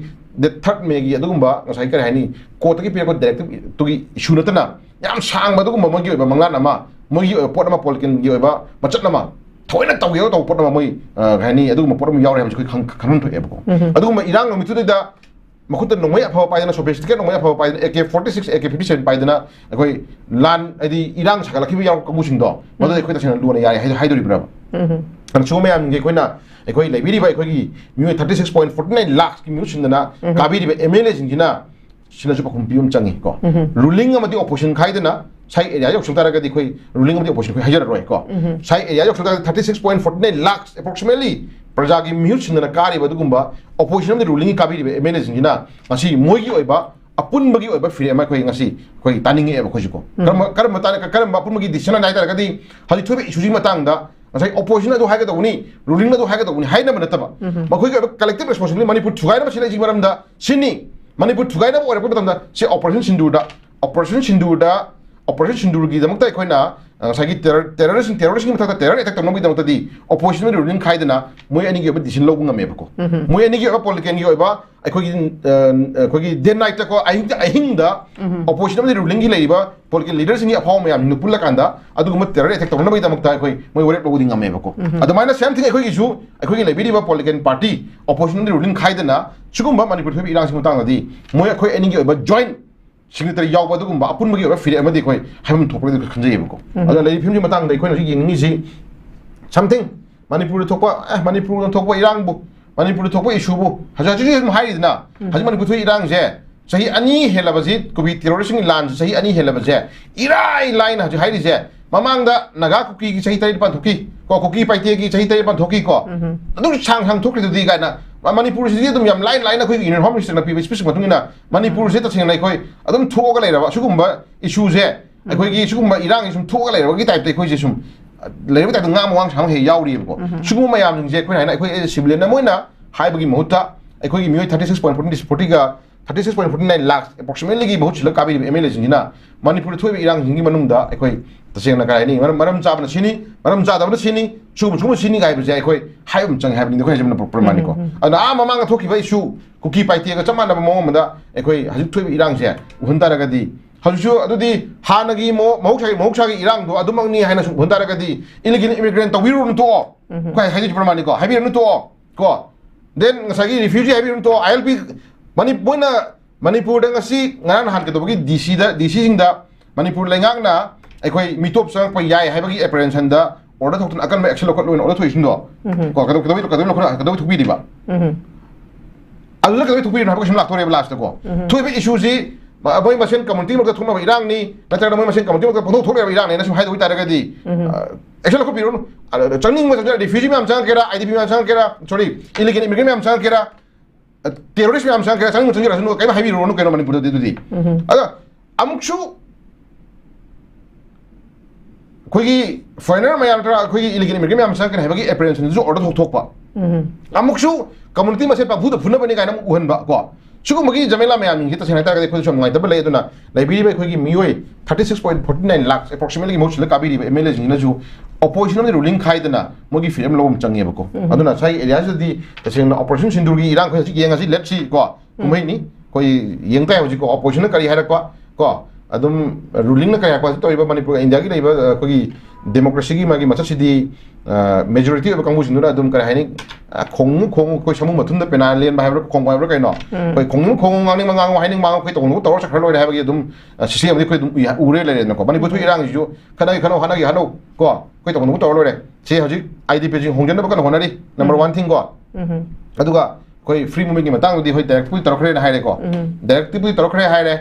द 3rd May gi अदुगुंबा ngасai करे हानि कोर्ट की पेपर डायरेक्टिव तुगी इशू नतना याम सांग बदुगुंबा मगी ओबा मंगलान अमा मगी पोट अमा पॉलिटिकल gi ओबा बचत नमा थोइना तौगे तो पोट अमा moi हानि अदुगुंबा पोट अमा यावरे कोई खनन थोएबको अदुगुंबा इरांग मितुदा मखुत नोंमै अफाव पाइदना सोफिस्टिकेट नोंमै अफाव पाइदना AK-46 AK-57 पाइदना अखोइ लान आदि इरांग सागलखिबि याव कंगुसिंदो मदो अखोइ तसेना लुना याय हाइदोरिब्रा अन सोमयाम गे कोइना अखोइ लेबिरिबा अखोइगी म्यु 36.49 लाख की म्यु सिंदना काबिरिबा MLA सिंगिना सिनाजु पखुम पियुम चंगी को ruling अमदि opposition खाइदना Sai area yok sungtara gadi khoi ruling of the opposition khoi hajar roi ko sai area yok sungtara 36.49 lakhs approximately praja gi mute sindana kari badugumba opposition of the ruling kabiri be MLA jingina ngasi moi gi oiba apun bagi oiba fire ma khoi ngasi khoi taning e ba khoi ko karam mata karam apun bagi decision nai tar gadi hali thobe issue ji matang da ngasi opposition adu haiga dawni ruling adu haiga dawni haina mana taba ma khoi ga collective responsibility manipur thugai na sila ji maram da sini manipur thugai na ore ko da se operation sindur da Operation Sindurgi damakta akoina sagi terrorism matha terror attack tamnogi damakta di opposition ruling khaidana moi ani gi decision logu ngame bako moi ani gi political gi oiba akogi day night ko ahing da opposition ruling gi leiba political leaders ni apaw mayam nu pulla kanda aduguma terror attack tamnogi damakta akoi moi wore logu ngame bako adumana same thing akoi gi su akoi lebi ba political party opposition ruling khaidana chugumba manipur thobi irang sing tang di moi akoi ani gi oiba joint signature याव अदुगुंबा अपुनबगी ओबा फिरे अमदि कोइ हायम थोपले खंजेबको अदा लेरि फिल्मजि मतंग दै कोइ यिंगनि जि something Manipur थोपा इरांगबु मणिपुर थोपा इशुबु हजा जि हाइदिना हजि मणिपुर थोइ इरांग जे सही अनि हेलबजि कोबि टेररिस्ट लान सही अनि हेलबजे इराइ लाइन हजि हाइदि जे ममांगदा नागा कुकी की सही तरि पान थोकी को कुकी पाइते की सही तरि पान थोकी को अदु सांग थोकरि दुदि गाना मणिपुर से एकदम याम लाइन अखोई यूनियन होम मिनिस्टर ना पीबे स्पेसिफिक मतुंगिना मणिपुर से तसिंग लाइखोई अदम थोगा लेरबा सुगुंबा इशू जे अखोई की सुगुंबा इरांग सुम थोगा लेरबा की टाइप ते अखोई जे सुम लेरबा type ngam wang sang he yauriबको सुगुंबा याम जे अखोई हाइना अखोई सिविलियन ना मोइना हाइबगी मुहुता अखोई मियोय 36.40 का 36.49 लाख approximately की बहुत छिल काबि MLA जिंगिना मणिपुर थोइ इरांग जिंगी मनुंगदा अखोई तसेंगना काइनी मरम चाबना सिनी मरम चादबना सिनी सुगुम सिनी गाइब जे अखोई हाइम चंग हाइबनि अखोइ जमना प्रमाणिको अना आ ममांग थोखिबा इशू कुकी पाइते का चमाना मोमदा अखोई हजि थोइ इरांग जे हुनतारगदी हजु अदुदी हानगी मौक्षागी इरांग दो अदुमंगनी हाइना हुनतारगदी इलिगल इमिग्रेंट तविरुन तो खै हाइदि प्रमाणिको हाइबिरनु तो को देन ngसागी रिफ्यूजी हाइबिरनु तो ILP Manipur ngasi ngaran han ke dobagi DC singda Manipur लेंगांगना अखोई मिटोप संग प याय हाइबगी एप्रेंशन दा order thokton akan action local lion order थोइसिन दो को कदो थुबि दिबा अल्ला कदो थुबि हाइबगी सिम लाक्तोरे लास्ट को थुबि इशू जी बोय मसेन कम्युनिटी मक थुना इरांग नि नतर बोय मसेन कम्युनिटी मक पथो थोरे इरांग ने सम हाइदो तारगदी एक्शन लोकल बिरोन चंगिंग मस रिफ्यूजी में हम केरा IDP में हम केरा सॉरी इलीगल इमिग्रेंट में हम केरा terrorist में हम केरा चंगिंग चंगिरा सुनो कई हाइबी रोनो केनो मणिपुर दुदी अदा अमुक्षु कोई फाइनल में यार कोई इलीगल इमिग्रेंट में हम संग है एप्रेंशन जो ऑर्डर थोकपा अमुक्षु कम्युनिटी में से पाभू फुना बने गाना उहनबा को सुगुमगी जमेला में आमिंग हित सेना तारगदे कोइ सम नाइतब ले दुना लाइब्रेरी में कोई मियोय 36.49 लाख approximately मोचले काबिरी MLA जिंगना जो opposition में ruling खाइदना मोगी फिल्म लोम चंगे बको अदुना साइ एरिया जदी तसेंना ऑपरेशन सिंदुरगी इरांग खोइ येंगासी लेट्स सी को कुमैनी कोई येंगताय होजि को ऑपरेशन करी हारकवा को अदुम ruling ना कया को तोइबा मणिपुर इंडिया की लेबा कोई डेमोक्रेसी की मागी मचसिदी मेजॉरिटी of कांगुसिंदुना अदुम करा हाइनि खोंग कोइ समु मथुंदा पेना लेन बाहायब्र खोंग बाहायब्र काइनो कोइ खोंग गांनि मंगांग हाइनिंग मांग कोइ तोंगु तोर सखर लोइ हाइबगी अदुम सिस्टम दि कोइ उरे ले नको मणिपुर इरांग जु खनो हानागी हानो को कोइ तोंगु तोर लोइ से हजि IDP जिं होंजन बकन होनारि नंबर 1 थिंग को अदुगा कोइ फ्री मूवमेंट की मतंग दि होय डायरेक्टली तरखरे हाइरे को directly तरखरे हाइरे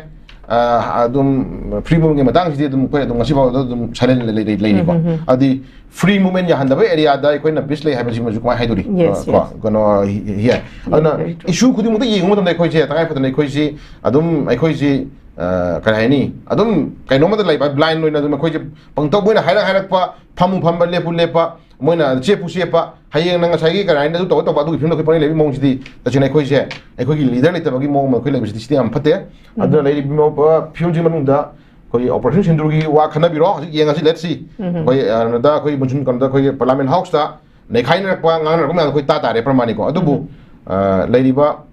adum free movement matang si adum koi adum ngasi ba adum silent le ko adi free movement ya handa ba area da koi na peace le ha ba si ma ju ko hai duri ko no here ana issue khudi mu da yeng mo dam dai koi je ta kai phadan koi si adum ai koi si kai hai ni adum kai no ma da lai ba blind noi na adum koi je pang to boina hai pa phamu pham ba le pa moina che pu se pa hayeng nang sai gi kai na du to ba du phim no koi pani le mong si di ta chin ai koi je ai koi gi leader le ta ba gi mong ma koi le si am phate adu le bi mo ba phim ji manung da koi operation sindur gi wa khana bi ro yeng asi let's see koi da koi munjun kan da koi parliament house da nei khai na pa ngang na ko na koi ta ta re pramani ko adu bu le ri ba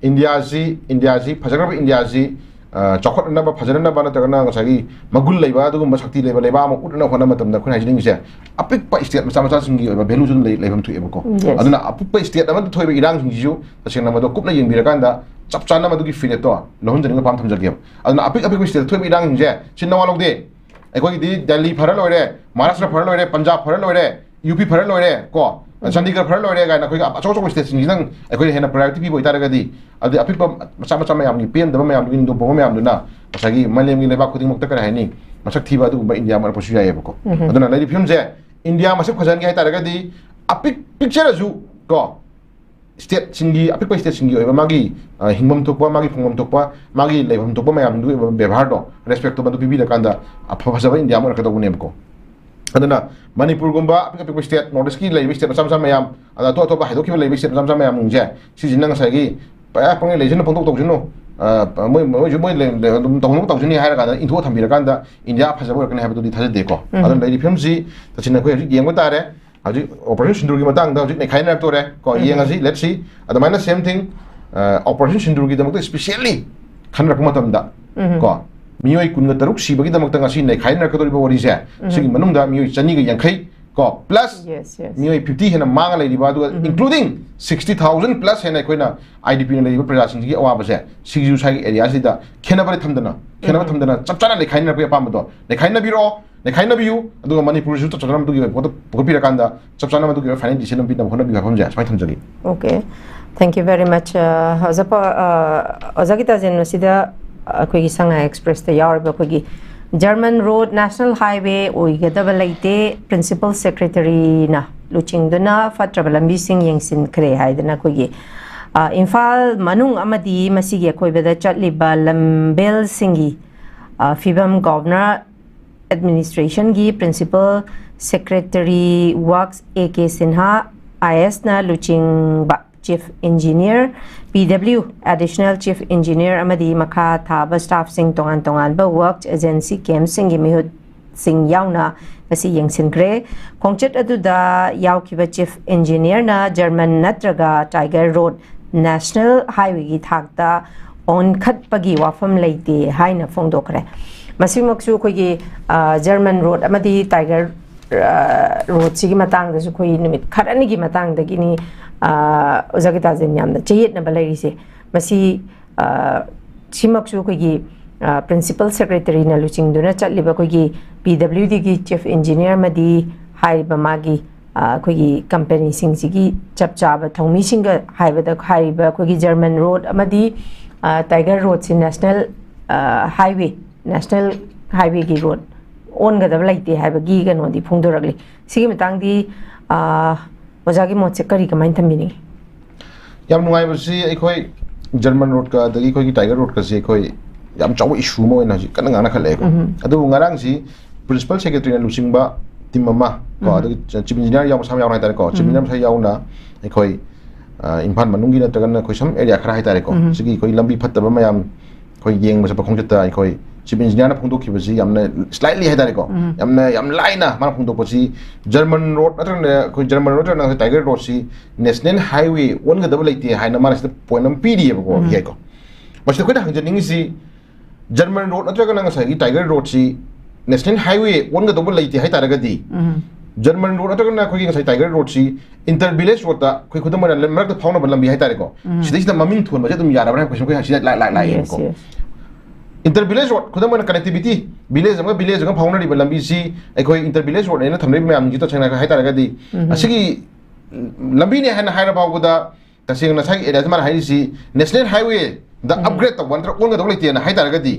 india ji phajar ba india ji chokot na ba phajar na ba na ta na ngasagi magul leiba adu gum sakti leiba mo ut na khona matam da khuna jing se apik pa state macha singi ba value jun leibam thu ebo ko aduna apik pa state ama thoi ba irang singi ju ta sing na ma do kup na yeng bi ra kan da chap chan na ma du gi fine to lohon jeng pam tham jagem aduna apik state thoi ba irang je chin na wa lok de ai ko di delhi phara loire maharashtra phara loire punjab phara loire up phara loire ko chandigarh phara loire ga na koi acho state singi nang ai ko hena priority bi boi ta ga di adi apik pa macha mayam ni pen da mayam ni do bo mayam na masagi malem gi leba khuding mok ta ka hai masak thiba du ba india mar posu ya ko aduna lai film je india masak khajan gi hai ta ga di apik picture ju ko state singi apik pa state singi oiba magi hingmam thokpa magi phungmam thokpa magi leibam thokpa mayam du bevhar do respect to ba du bibi da kanda apha phasa india mar ka do ne ko aduna manipur gumba apik state north ki leibi state sam mayam ada to ba haido ki leibi state sam mayam je si jinang sai gi pa pang le jin pang tok jin no moi le tong tok jin ni hai ra ga in tho tham bi ra kan da india phasa bo kan ha ba du tha de ko adun leibi film si ta chin ko yeng ba ta re haji operation sindur gi matang da haji ne khai na to re ko yeng asi let's see adamana same thing operation sindur gi da mak especially khan rak matam da ko mioi kun ga taruk si bagi da mak tanga si ne khai na ka do bo ri se sigi manung da mioi chani ga yang khai ko plus mioi 50 hena mang lai ri ba du including 60000 plus hena koina idp ne lai praja sing gi awa ba se sigi ju sai area si da khena bari thamdana chap chana le khai na pa ma do le khai na bi ro ne khai na bi yu adu manipur ju to chana ma du gi ko pi ra kan da chap chana ma du gi final decision bi na hona bi ga pham ja sai tham jagi okay thank you very much hazapa azagita jen sida koi gi sanga express ta yar ba koi gi German Road National Highway oigadaba leite Principal Secretary na luchingduna fatrabalambi sing yengsin kre haidana kogi Imphal manung amadi masigi koibada chatliba lambel singi Fibam Governor Administration gi Principal Secretary Works AK Sinha IS na luching ba Chief Engineer PW Additional Chief Engineer amadi makha thaba staff sing tongan ba work agency kem sing gi mihut sing yauna asi yengsin gre khongchet adu da yaw kiba Chief Engineer na German natraga Tiger Road National Highway gi thakta on khat pagi wafam leite haina phongdokre masimoksu khoi gi German Road amadi Tiger Road sigi matang da su khoi numit kharani gi matang da gi ni Ozagita jen yamna chayet na balai se masi simaksu ko gi principal secretary na luching duna chatliba ko gi PWD gi chief engineer madi hai ba magi ko gi company sing gi chapcha thongmi singa haiba da haiba ko gi German Road amadi Tiger Road si national highway gi road on ga da laite haiba gi ga no di phungdoragli sigi matang di Ozagi mo kari kamain thamini yam nungai basi ekhoi German Road ka dagi khoi Tiger Road ka si ekhoi yam chaw issue mo na ji kan ngana khale ko adu ngarang si principal secretary na lusing ba team mama ko adu chief engineer yam sam yaw na ta ko chief engineer sai yaw na ekhoi impan manungi na tagan khoi sam area khara hai ta ko sigi khoi lambi phatta ba mayam khoi yeng ba sa khong jata ekhoi chief engineer na phungdok ki basi yamna slightly hai ta ko yam laina mana phungdok basi German Road na khoi German Road na Tiger Road si national highway on ga double ite hai na mana sta point nam pd ko hi ko basi khoi da hangjaning si German Road na na sa Tiger Road si national highway on ga double ite hai ta ga di German Road na khoi ga Tiger Road si inter village road ta khoi khudam na lemrak ta phawna balambi hai ta ko sidai da maming thun ba dum yara ba khoi si lai ko inter village road khudam na connectivity village ga phawna ri balambi si ekhoi inter village road na thamri myam gi to changna hai ta ga di asigi lambi ne hana haira baw da tasing na sai area ma hai si national highway the upgrade तब वंतर own गदो लेते ना हाय तारगदी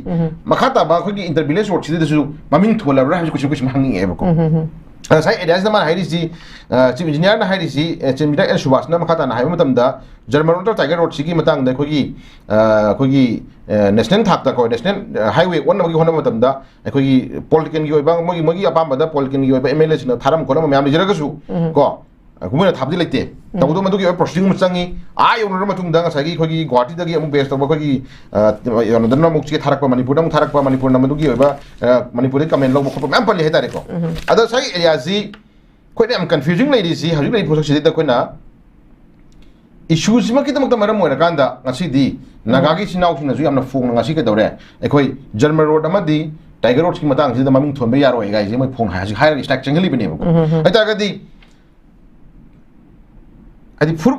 मखा ताबा खगी intervillage road सिदसु ममिंग थोलबरा हाबि कुछ हंगी एबको साइ areas नमा हाइरिसी chief engineer ना हाइरिसी चेमिदा L Subhash ना मखा ताना हाइबा मतमदा जर्मन रोड टाइगर रोड सिगी मतंग दा खगी नेशनल थाक को नेशनल हाईवे वन मगी होना मतमदा खगी पॉलिटिकल की ओइबा मगी अपाम दा पॉलिटिकल की ओइबा एमएलए सिना थारम कोना म्याम लिजरगसु को कुमना थाबदि लेते तबदो मदुगी प्रोसीडिंग मचंगी आ योनर मतुंग दा सागी खगी गुवाहाटी दगी अमु बेस तब खगी योनदन मुक्ति थारक मणिपुर दम थारक मणिपुर नमदुगी ओइबा मणिपुर कमेंट लो खप मैम पल्ले हेतारे को अदो सागी एरिया जी कोइ एम कंफ्यूजिंग लेडी सी हजु लेडी पोसक सिदि कोइना इश्यूज मकी तमक मरम मोरा कांदा ngasi nagaगी सिनाउ सिना जु यामना फोंग ngasi के दौरे एखोइ जर्मन रोड अमदी टाइगर रोड की मतंग सिदा ममिंग थोनबे यारोय गाइ जे मै फोंग हाजि हायर स्टैक चंगली बने अतागदी अदि फुर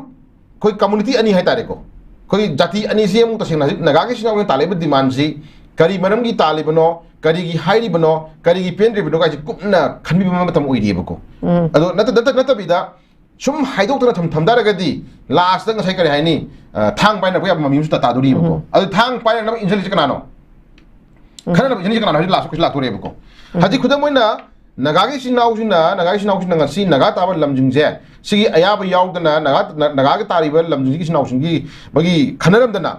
कोई कम्युनिटी अनि है तारे को कोई जाति अनि से मु तसेंग नगागी सिनाउ तालेब डिमांड जी करी मरम की तालेबनो करी की हाइरी बनो करी की पेन रिबनो गाइ कुपना खनबि मतम ओइरिबको अदो नत बिदा सुम हाइदोक्तना थमदारगदी लास्ट तंग साइ करी हाइनी थांग पाइना कोया ममिमु ता तादुरिबको अदो थांग पाइना नम इंजली कनानो खना इंजली कनानो हजि लास्ट को लातोरेबको हजि खुदा Moina नगागी सिनाउसिना ngasi naga taba lamjingje sigi ayaba yaudana naga ga tariba lamjingi sinausingi bagi khanaramdana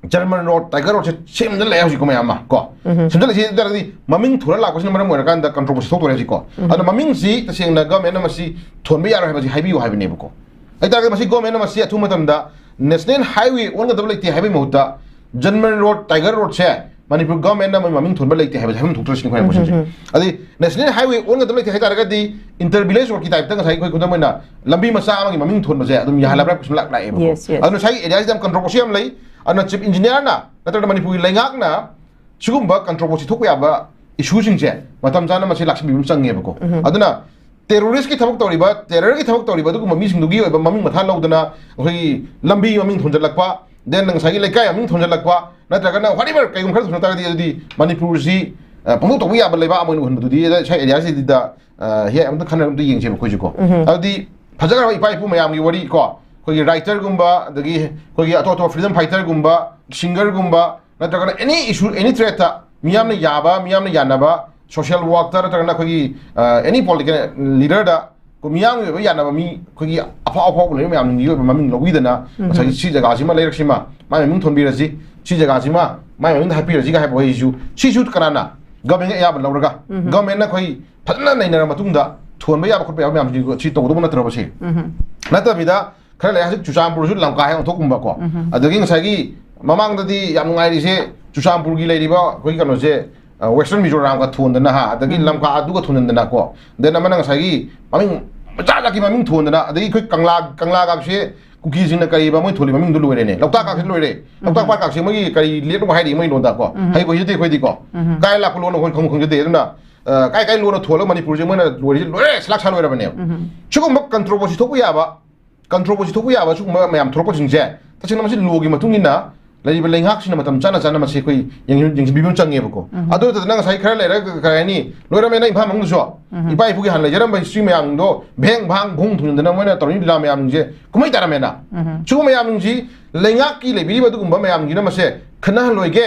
German road tiger road sem da layout ko mayama ko sem da si daradi maming thura la ko sin maram kan da controversy thok tore ko ana maming si ta sing na government na masi thonbe yaro habi haibi habi ne ko ai ta ga masi government na masi athu matam da national highway on ga dabla ti habi mahuta German road tiger road se manipur government na maming thonba leite habi habi thok tore sin ko ko adi national highway on ga dabla ti haita ga di intervillage road ki type ta sai ko ko da lambi masa amagi maming thonba je adum yahala bra kusum lak la e ko anu sai area jam controversy am lai ana chief engineer na natra manipur laingak na sugumba controversy thok ya ba issue sing je matam jana masi lakshmi bim change ba ko aduna terrorist ki thabak toriba terror ki thabak toriba du mami sing dugi ba maming matha laudana hoi lambi maming thonjalakpa then nang sagi laikai maming thonjalakpa natra kana whatever kai gum khar thonta di manipur si pamu to ya ba leba amon hun du di sai area si da he am da khana du yeng je ba ko ji ko adi phajaga ipai pu mayam gi wari ko कोई writer गुम्बा दगी कोई अतो freedom fighter गुम्बा singer गुम्बा नत्रगना any issue any threat था मियाम ने याबा मियाम ने यानाबा social work ता नत्रगना कोई एनी पॉलिटिकल लीडर दा को मियाम ने यानाबा मी कोई अफा अफा ले मियाम नि यो ममिंग लविदना सही सी जगह सिमा लेरसिमा मा मिंग थोनबिरसि सी जगह सिमा मा मिंग हापिरसि गा हाबो इशू सी शूट कराना गवर्नमेंट याबा लौरगा गवर्नमेंट ना कोई फजना नैनरा मतुंगदा थोनबा याबा खपया मियाम सी तोगदो नत्रबसे नतबिदा खर ले हजि चुचामपुर सु लंका है थोकुंबा को अदगी ngसागी ममांग ददी याम ngai से चुचामपुर की लेरिबा कोई कनो से वेस्टर्न मिजोराम का थोनदना हा अदगी लंका अदु का थोनदना को देन मन ngसागी ममिंग मचा की ममिंग थोनदना अदगी कोई कंगला का से कुकी जिन करीबा मोय थोलि ममिंग दु लोरे ने लौता का से लोरे लौता पा का से मोय करी लेट को हाइदि मोय लोदा को हाइ बोय दे खोइ दि को काय ला को लोन को खम खम दे ना काय लोन थोलो मणिपुर जे मोय लोरे लोरे स्लाक सा लोरे बने छुगम controversy थोकु याबा controversy thok ya ba chu mayam thorpo jingje ta china masi logi matung ina lai ba lengak sina matam chana chana masi koi yang bibim change ba ko adu ta nang sai khara le ra ka ni loira me na imha mang so ipai pu gi han le jaram ba stream yang do beng bang bung thun na moina torni la mayam je kumai tara me na chu mayam ji lengak ki le bi ba du gumba mayam gi na mase khana loige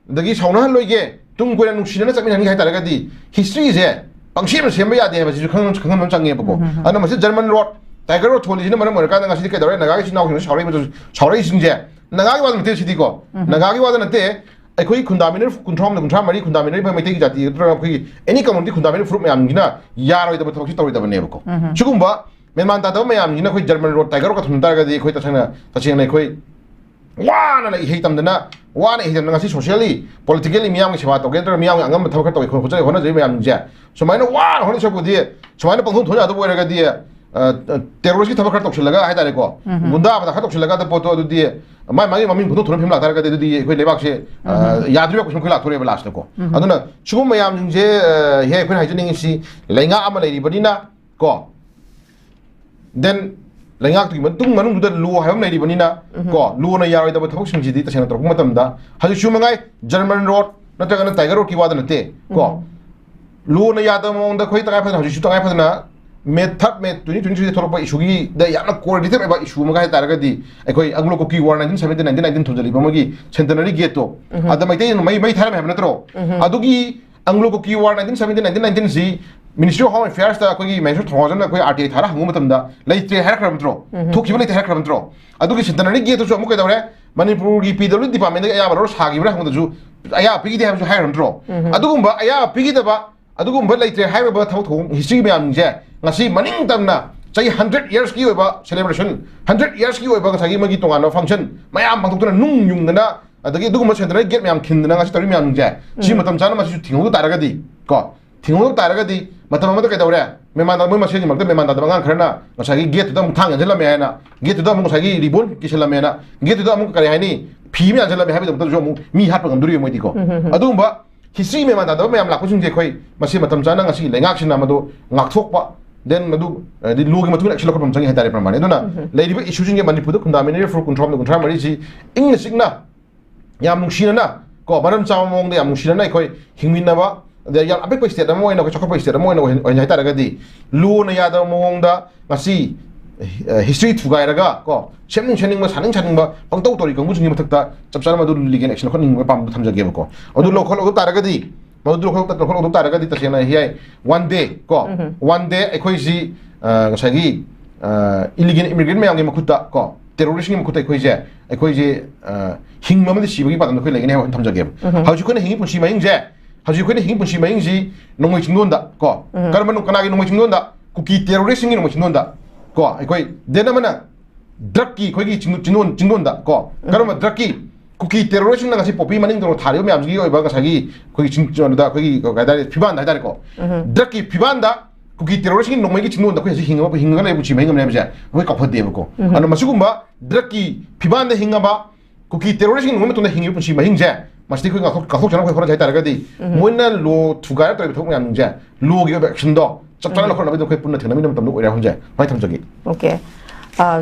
dagi sauna loige tung ko na nuksina na chamin han gi ha tara ga di history je pangshim sem ba ya de ba ji khang khang change ba ko ana mase German road tiger road थोली जिन मरम मरका ngasi के दरे नगागी सिनाउ सिन सावरै बजु सावरै सिंजे नगागी वाद नते सिदि को नगागी वाद नते अखोई खुंदामिनर कुंथ्राम कुंथ्रा मरि खुंदामिनर बे मैते जाति द्र खई एनी कम्युनिटी खुंदामिनर फ्रुप मयाम गिना यारोय दब थोकि तोरै दब नेबको सुगुम्बा मेनमान ता दब मयाम गिना खई जर्मन रोड टाइगर रोड का थुनता गदि खई तसंग तसिंग नै खई वाना नै हेइ तमदना वाना हेइ तमना ngasi socially politically miyam के सेवा तोगे द्र miyam angam थबक तोय खो खो होना जै मयाम जे सुमाइना वाना होना सबुदि सुमाइना पंखु थोया दब ओरगा दि terrorist ki thabak tok laga hai tare ko gunda ba khatok laga da poto du die mai mai mami budu thon phim la tar ga de di koi lebak se yadri ko khoi la thore ba last ko aduna chugum mayam jing je he khoi hai jing si lenga ama lai ri badina ko then lenga tu tung manung du lu ha mai ri badina ko lu na yaroi da thok sing ji di ta sena tor matam da ha ju mangai German road na ta tiger road ki wada na te ko lu na ya da mong da khoi ta ga pha ha ju ta ga pha na May third May 2023 थोरप issue की द याना coordinated एबा issue मगा तारगदी अखोई Anglo Kuki war 1970 1919 थुजली बमगी सेंटेनरी गेट तो अद मैते मई थारम हेब नत्रो अदुगी अंग्लो कुकी वार 1970 1919 जी मिनिस्ट्री ऑफ होम अफेयर्स दा कोई मेजर थोजन अखोई आरटीआई थारा हंगु मतमदा लेते हारख्रमत्रो थुखिबो लेते हारख्रमत्रो अदुगी सेंटेनरी गेट तो अमुक दौरे मणिपुर की पीडब्ल्यू डिपार्टमेंट अया बरो सागिब्रा हंगदजु अया पिगिदे हाबजु हारमत्रो अदुगुंबा अया पिगिदबा अदुगुंबा लेते हाइबा थौ थौ history ma'am J ngasi maning tamna chai 100 years ki oiba celebration 100 years ki oiba ngasi magi tongana function mayam bangtuna nung yung na adagi duguma central gate mayam khindna ngasi tori mayam je si matam chana masi thingu taragadi ko thingu taragadi matam amada kai dawre meman da masi ni magda meman da banga kharna ngasi gate da thang jela me na gate da ngasi ribbon ki sela me na gate da kare hani phi me jela me habi da jo mu mi hat pagam duri moi di ko adumba history meman da mayam la kusung je khoi masi matam chana ngasi lengak sin amado ngak thokpa then madu di logi matu actually ko pamchangi hetare pramane dona leidiba issue jinge manipur da fundamental for control control mari ji ingna signa yam nungshina na ko baram chamong de yam nungshina na koi hingminna ba de yam ape ko state da moina ko chokko state da moina ko hetare ga di lu na ya da mong da ngasi history thugai raga ko semning chening ba saning chaning ba pangtau tori kangbu jinge mathak da chapchana madu ligen action ko ning ba pam thamjage ba ko adu lokho taraga di मधु लोग तारगदी तसेना हियाय one day को one day अखोई जी ngसागी इलिगेन immigrant मयाम के मखुता को terrorist के मखुता अखोई जे हिंग ममदि सिबगी पादन खै लेगने हम थमजगे हाउजु खने हिंग पुंसी मयिंग जे हाउजु खने हिंग पुंसी मयिंग जी नोंगै चिंगोंदा को करमनु कनागी नोंगै चिंगोंदा कुकी टेररिस्ट की नोंगै चिंगोंदा को अखोई देनमना ड्रग की खोगी चिंगोंदा को करम ड्रग की कुकी टेररिस्ट ना पोपी मनिंग दो थारियो मैम जी ओइबा गसागी कोई चिंचोनदा कोई गादारे फिबान दादारे को ड्रग की फिबान दा कुकी टेररिस्ट की नोंमै की चिंगोन दा कोई हिंगा हिंगा ले बुची मैंगम ने बजा ओइ कफदेबो को अन मसुगुंबा ड्रग की फिबान दा हिंगाबा कुकी टेररिस्ट की नोंमै तो हिंगी पुची मैंग जे मस्ती कोई गाखो जना कोई खरा जाय तारगदी मोइना लो थुगार तो थोक मैम जे लो गी एक्शन दो चपचाना लखन नबे कोई पुन्ना थेनमी नम तम ओइरा हुंजे माइ थमजगी ओके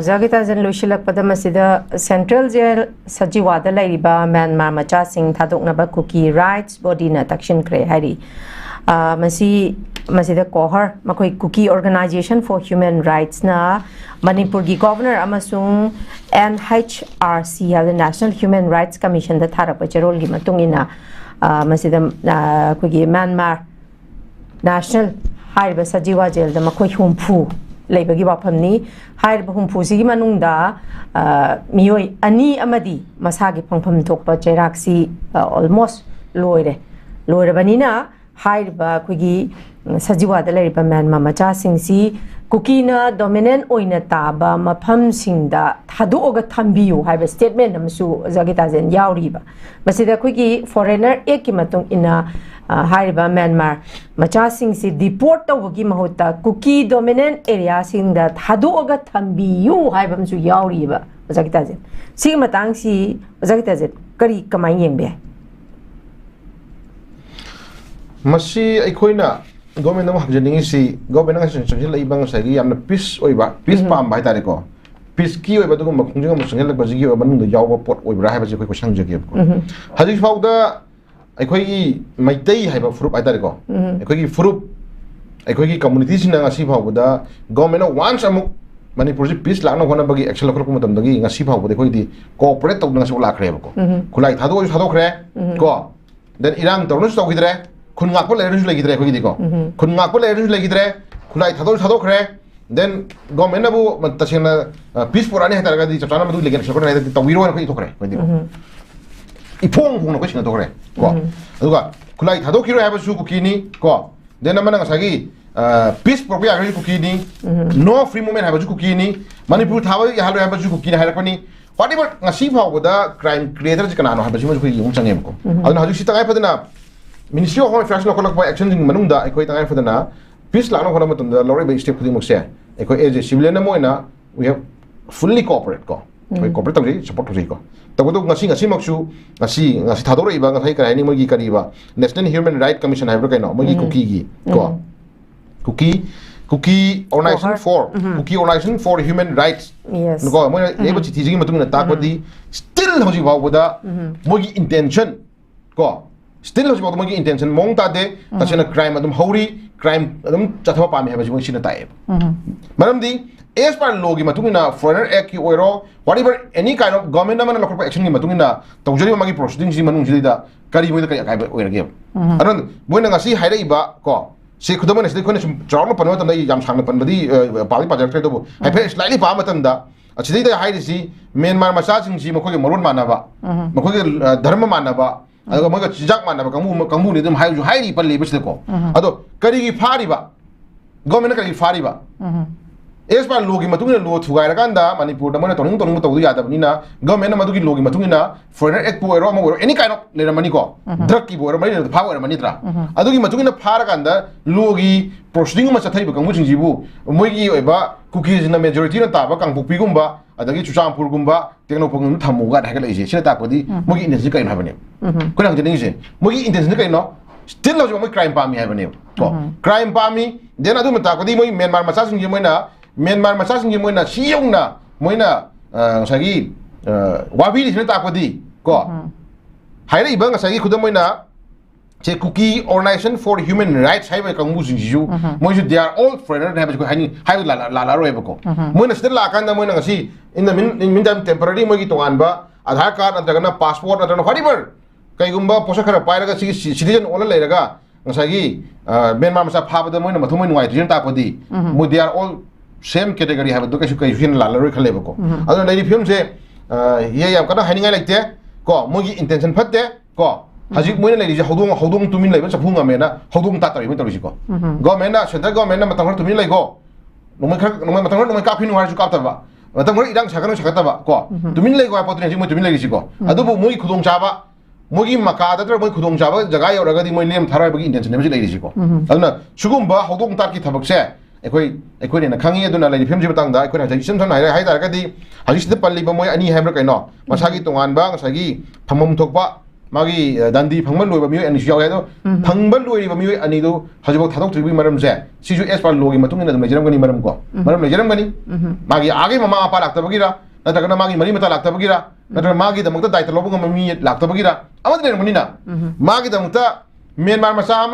ꯖꯒꯤꯇꯥꯖꯟ ꯂꯣꯏꯁꯤꯜꯂꯛꯄꯗ ꯃꯁꯤꯗ ꯁꯦꯟꯇ꯭ꯔꯦꯜ ꯖꯦꯜ ꯁꯖꯤꯋꯥꯗ ꯂꯩꯔꯤꯕ ꯃ꯭ꯌꯥꯟꯃꯥꯔ ꯃꯆꯥꯁꯤꯡ ꯊꯥꯗꯣꯛꯅꯕ ꯀꯨꯀꯤ ꯔꯥꯏꯠꯁ ꯕꯣꯗꯤꯅ ꯇꯛꯁꯤꯟꯈ꯭ꯔꯦ ꯍꯥꯏꯔꯤ ꯃꯁꯤꯗ ꯀꯣꯍꯔ ꯃꯈꯣꯏ ꯀꯨꯀꯤ ꯑꯣꯔꯒꯅꯥꯏꯖꯦꯁꯟ ꯐꯣꯔ ꯍ꯭ꯌꯨꯃꯦꯟ ꯔꯥꯏꯠꯁꯅ ꯃꯅꯤꯄꯨꯔꯒꯤ ꯒꯣꯚꯔꯅꯔ ꯑꯃꯁꯨꯡ NHRC ꯍꯥꯏꯕ ꯅꯦꯁꯅꯦꯜ ꯍ꯭ꯌꯨꯃꯦꯟ ꯔꯥꯏꯠꯁ ꯀꯃꯤꯁꯟꯗ ꯊꯥꯔꯛꯄ ꯆꯦꯔꯣꯜꯒꯤ ꯃꯇꯨꯡ ꯏꯟꯅ ꯃꯁꯤꯗ ꯑꯩꯈꯣꯏꯒꯤ ꯃ꯭ꯌꯥꯟꯃꯥꯔ ꯅꯦꯁꯅꯦꯜ ꯍꯥꯏꯔꯤꯕ ꯁꯖꯤꯋꯥ ꯖꯦꯜꯗ ꯃꯈꯣꯏ 60 लेबगी वाफमनी हाइरब हुंफुसिगी मनुंगदा मियोय अनि अमदी मसागी फंगफम थोकपा चेराक्सी ऑलमोस्ट लोइरबनीना हाइरब खुगी सजिवादा लेरिबा म्यानमार मचासिंगसी कुकीना डोमिनेंट ओइना ताबा मफमसिंगदा थादोगा थंबियु हाइबा स्टेटमेंट अमसु जगिताजेन यावरिबा मसिदा खुगी फॉरेनर एक की मतुंग इना हाइबा म्यानमार मचासिंगसी डिपोर्ट तौबगी महोता कुकी डोमिनेंट एरिया सिंगदा थादोगा थंबियु हाइबमसु यावरिबा जगिताजेन सिग मतांगसी जगिताजेन करी कमाई येंबे मसी अखोइना गवर्नमेंट नम हमजनिंगसी गवर्नमेंट संसद लेबंग सागी यामना पीस ओइबा पीस पाम बाय तारे को पीस की ओइबा दुगम मखुंजंग मसंगल लगबजिगी मनुंग यावबा पोट ओइबरा हाइबजी कोइ क्वेश्चन जगे को हजि फाउदा अखोइगी मैतै हाइबा फ्रुप आइ तारे को अखोइगी फ्रुप अखोइगी कम्युनिटी सिना ngasi फाउदा गवर्नमेंट वान्स अमुक मणिपुर जी पीस लाना होना बगी एक्शन लखरप मतमदगी ngasi फाउदा अखोइदी कोऑपरेट तौदना सो लाखरेब को खुलाई थादोखरे को देन इरांग तौनस तौगिद्रे खुनगाको लेरजु लेगिद्रे अखोइगी को खुनगाको लेरजु लेगिद्रे खुलाई थादोखरे देन गवर्नमेंट अबु तसेना पीस पुरानी हतारगादी चपचाना मदु लेगन सको नाइ तौगिरो अखोइ थोखरे अखोइदी इफोंग होनो को सिना थोखरे को अदुगा खुलाई थादोखिरो हाबसु कुकीनी को देन अमना ngसागी पीस प्रोपिया गरि कुकीनी नो फ्री मूवमेंट हाबसु कुकीनी मणिपुर थाबा यालो हाबसु कुकीनी हाइरकनी whatever ngasi फावदा क्राइम क्रिएटर जकनानो हाबसु मजु खुइ yung change को अदुना हजु सितगाय फदना मिनिस्ट्री ऑफ होम अफेयर्स लोकलक एक्शन जिंग मनुंगदा अखोइ तगाय फदना पीस लानो होना मतंदा लौरे स्टेप खुदिंग मक्से अखोइ एज ए सिविलियन मोइना वी हैव फुल्ली कोऑपरेट को अखोइ कोऑपरेट तौजि सपोर्ट तौजि को तबदो ngasi मक्सु ngasi थादोर इबा ngasi करायनि मोगी करिबा नेशनल ह्यूमन राइट कमीशन हाइब्र कैनो मोगी कुकी गी को Kuki organisation for human rights नको मोय एबो चिथि जिंग मतुंग ना ताकबदी स्टिल हजि बावबदा मोगी इंटेंशन को स्टिल हजि बावबदा मोगी इंटेंशन मोंग तादे तसेना क्राइम अदुम हौरी crime adum chathwa pami ha ba jimoi sina tae maram di as per law gi matungina foreigner act ki oiro whatever any kind of government na man lokor action gi matungina tawjari magi proceedings ji manung ji da kari moi da kai kai oirage anon boina ngasi haira iba ko si khudamana si khone chawna panwa tam dai yam sangna panbadi pali pajar kai do hai fe slightly pa matam da achidai da hairi si Myanmar masa sing ji mako gi moron manaba mako gi dharma manaba aduga maga chijak manaba kamu ni dum hairi palli bisi ko ado kari gi fari ba government kari fari ba es par logi matungina lo thugai rakanda manipur da mana toning tawdu yada bani na government na madugi logi matungina foreigner act boy ro mo any kind of le mani ko drug ki boy ro mani pha boy mani tra adugi matungina phar kanda logi proceeding ma chathai ba kamu jingjibu moigi oiba cookies na majority na ta ba kangpuk pi gumba adagi chuchampur gumba teknopong thamu ga da ga leji sina ta podi mogi intention kai na bani ko nang jeni se mogi intention kai no still lo mo crime pa mi ha bani ko crime pa mi den adu mata ko di moi Myanmar masa sing moi na Myanmar masa sing moina siyong na moina sagi wabi ni ta ko di ko haira iba nga sagi khudam moina che cookie organization for human rights hai ba kangmu jinju moi ju they are all foreigner have ko hani hai la ro eba ko moina still la kan da moina ngasi in the meantime temporary moi gi tongan ba aadhar card antagana passport antagana whatever kai gumba posa khara pai raga citizen ola le raga ngasagi Myanmar masa pha ba da moina mathumoi nuai tin ta ko di mo they are all same category have do kasu kai hin la loi khale ko adu nei film se ye yam kana haninga like ko mogi intention phatte ko hajik moina nei je hodong tumin lai ba saphunga mena hodong ta tari mo tari ko government na central government na matang tumin lai ko nomai matang nomai ka phinu har ju ka ta ba matang ro idang sakano sakata ba ko tumin lai ko apotre hajik mo tumin lai ji ko adu bo mogi khudong cha ba mogi maka da moi khudong cha ba jaga yo raga di moi nem tharai ba gi intention ne lai ji ko aduna sugum ba hodong tar ki thabak se ekoi ne khangi aduna lai film ji batang da ekoi na jisam san hai hai dar ka di hajis de palli ba moi ani hai bra kai no masagi tongan ba ngasagi phamam thok ba magi dandi phangban loi ba mi ani yaw ya do phangban loi ba mi ani do hajibok thadok tri bi maram je si ju es par logi matung ina mejeram gani maram ko maram mejeram gani magi age mama apa lakta bagira natra magi mari mata lakta bagira natra magi da makta daita lobu ngam mi lakta bagira amad ne mani na magi da makta Myanmar masa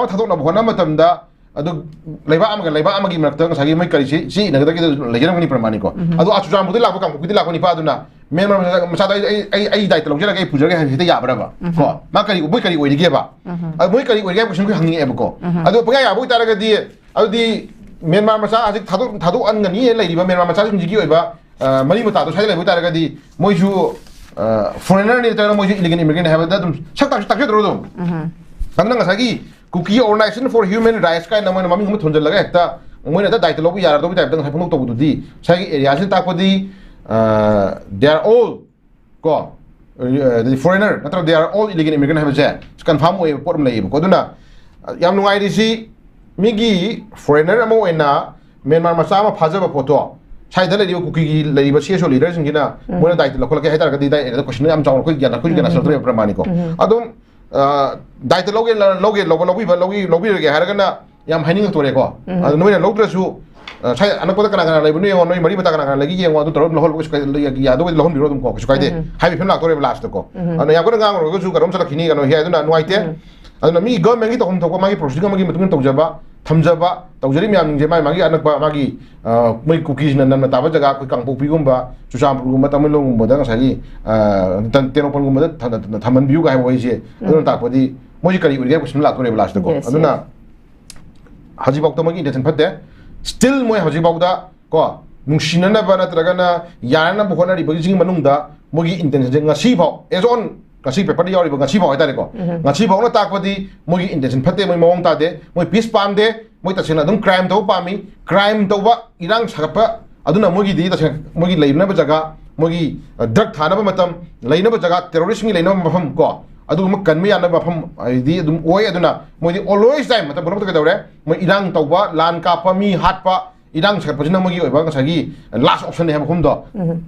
ma thadok na bhona matam da adu leiba amagi marakta ngasagi mai kari si naga da lejeram gani pramani ko adu achujam budi lakba kam budi lakba ni pa aduna Myanmar masa ai dai tolong jara kai pujar kai hite ya bara ba ko ma kari boi kari oi ge ba boi kari oi ge question ko hangi e ba ko adu panga ya boi tara ga di adu di Myanmar masa ajik thadu an ngani lai ri ba Myanmar masa jing gi oi ba mari mata do sai lai boi tara ga di moi ju foreigner ni tara moi ju illegal immigrant ha ba da dum tak ro dum kanna ngasagi cookie organization for human rights kai namai mami hum thonjal laga ekta moina da daita lobu yar do bi type dang haipung to bu di sai area sin ta ko di they are all ko the foreigner natra they are all illegal immigrant have ja confirm we por lai ko duna yam nungai ri si migi foreigner amo ena Myanmar masa ma phaja ba photo sai da lai cookie gi lai ba CSO leader sing gina moina daita lokol ke haita ga di dai question am jang ko gyan ko gyan asal tre pramani ko adum daita logi ge haragana yam haining tore ko adu noina logdrasu sai anakota kana lai bunu yo noi mari bata kana lagi ye ngwa du torot lohol ko ya do lohon biro dum ko kai de hai bi film la tore last ko anu ya ko ngang ro su karom sala khini kanu he adu na nuaite adu mi government gi to hom to ko magi proceeding magi mutun to jaba thamjaba tawjari myam ning je mai magi anak ba magi mai cookies na na ta ba jaga ko kangpu pi gumba chusam pu gumba tamil long boda ngasagi tan tenopon gumba thaman view ga hai woi je adu ta podi moji kari uri ga question la tore last ko adu na haji bak to magi intention phatte still moi haji bak da ko nungsina na ba na traga na yana bu khona ri bagi jing manung da mogi intention je ngasi phau ezon ngasi paper yauri ba ngasi phau ai ta ko ngasi phau na tak podi mogi intention phatte moi mong ta de moi peace pam de moi ta sina dum crime to pami crime to ba irang sakapa aduna mogi di ta mogi leina ba jaga mogi drug thana ba matam leina ba jaga terrorist mi leina ba mafam ko adu ma kan mi yana ba mafam ai di dum oi aduna moi di always time matam borom ta dawre moi irang to ba lan ka pa mi hat pa irang sakapa jina mogi oi ba ngasagi last option ne ha khum do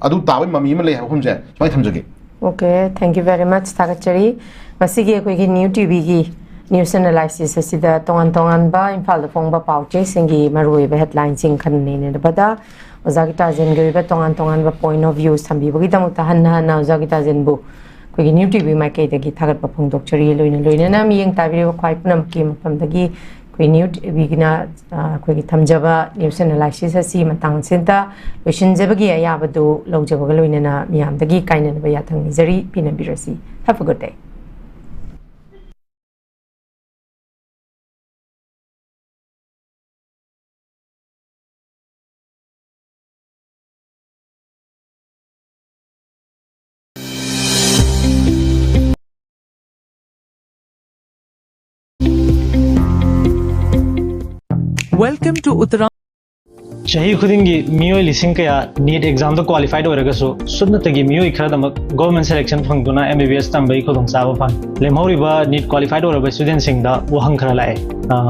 adu ta ba mami ma le ha khum je mai thamjage okay thank you very much thagachari masigi koi gi new tv gi news analysis asida tongan ba imphal da phong ba pauche singi marui ba headline sing khan ne bada Ozha Gitajen ge ba tongan ba point of view sambi ba gi damu ta han na Ozha Gitajen bu koi gi new tv ma ke da gi thagat ba phong doctory loina na mi yeng ta bi ko khwai punam ki mapam da gi ꯑꯩꯈꯣꯏ new ꯇꯤꯚꯤꯒꯤꯅ ꯑꯩꯈꯣꯏꯒꯤ ꯊꯝꯖꯕ news analysis ꯑꯁꯤ ꯃꯇꯥꯡꯁꯤꯗ ꯂꯣꯏꯁꯤꯟꯖꯕꯒꯤ ꯑꯌꯥꯕꯗꯨ ꯂꯧꯖꯕꯒ ꯂꯣꯏꯅꯅ ꯃꯤꯌꯥꯝꯗꯒꯤ ꯀꯥꯏꯅꯅꯕ ꯌꯥꯊꯪ ꯅꯤꯖꯔꯤ ꯄꯤꯅꯕꯤꯔꯁꯤ ꯍꯦꯞ ꯑ good ꯗꯦ Welcome to Uttarakhand. Chahi khudingi miyoi lising kaya NEET exam da qualified oiragasu sudnatagi miyoi khradam government selection phangduna MBBS tambai khudong saba phang lemhoriba NEET qualified oiraba student sing da wahang khara lae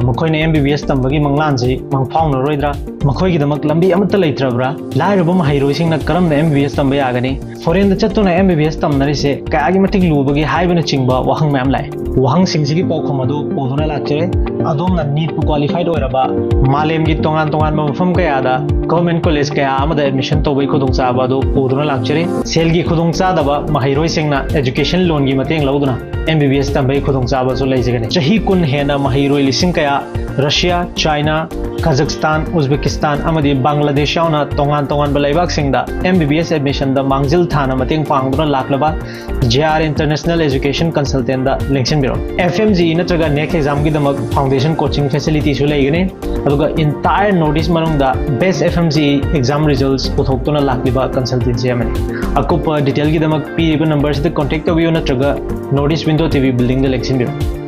makhoi ne MBBS tambagi manglanji mangphawna roidra makhoi gi damak lambi amata leitrabra lairaba mahairoi sing na karam na MBBS tambai agani foreign da chattuna MBBS tamnari se kayagi matik lubagi haibana chingba wahang mayam lae wahang singsi gi pawkham adu poduna lakchare adom na NEET qualified oiraba malem gi tongan tongan mafam kaya government college kaya amada admission to bai khudong chaba do poduna lakchare sel gi khudong chadaba mahairoi singna education loan gi mateng lauduna MBBS tambai khudong chaba so leijagani chahi kun hena mahairoi lising kaya Russia China Kazakhstan Uzbekistan amadi Bangladesh yauna tongan tongan balaibak singda MBBS admission da mangjil thana mateng pangduna laklaba JR International Education Consultant da lengsin biro FMG natraga next exam gi damak foundation coaching facility su leigani aduga entire notice manung da best FMG exam results puthokuna lakliba consultancy amani akupa detail gi damak pi number se contact tabiyo natraga notice window TV building da lengsin biro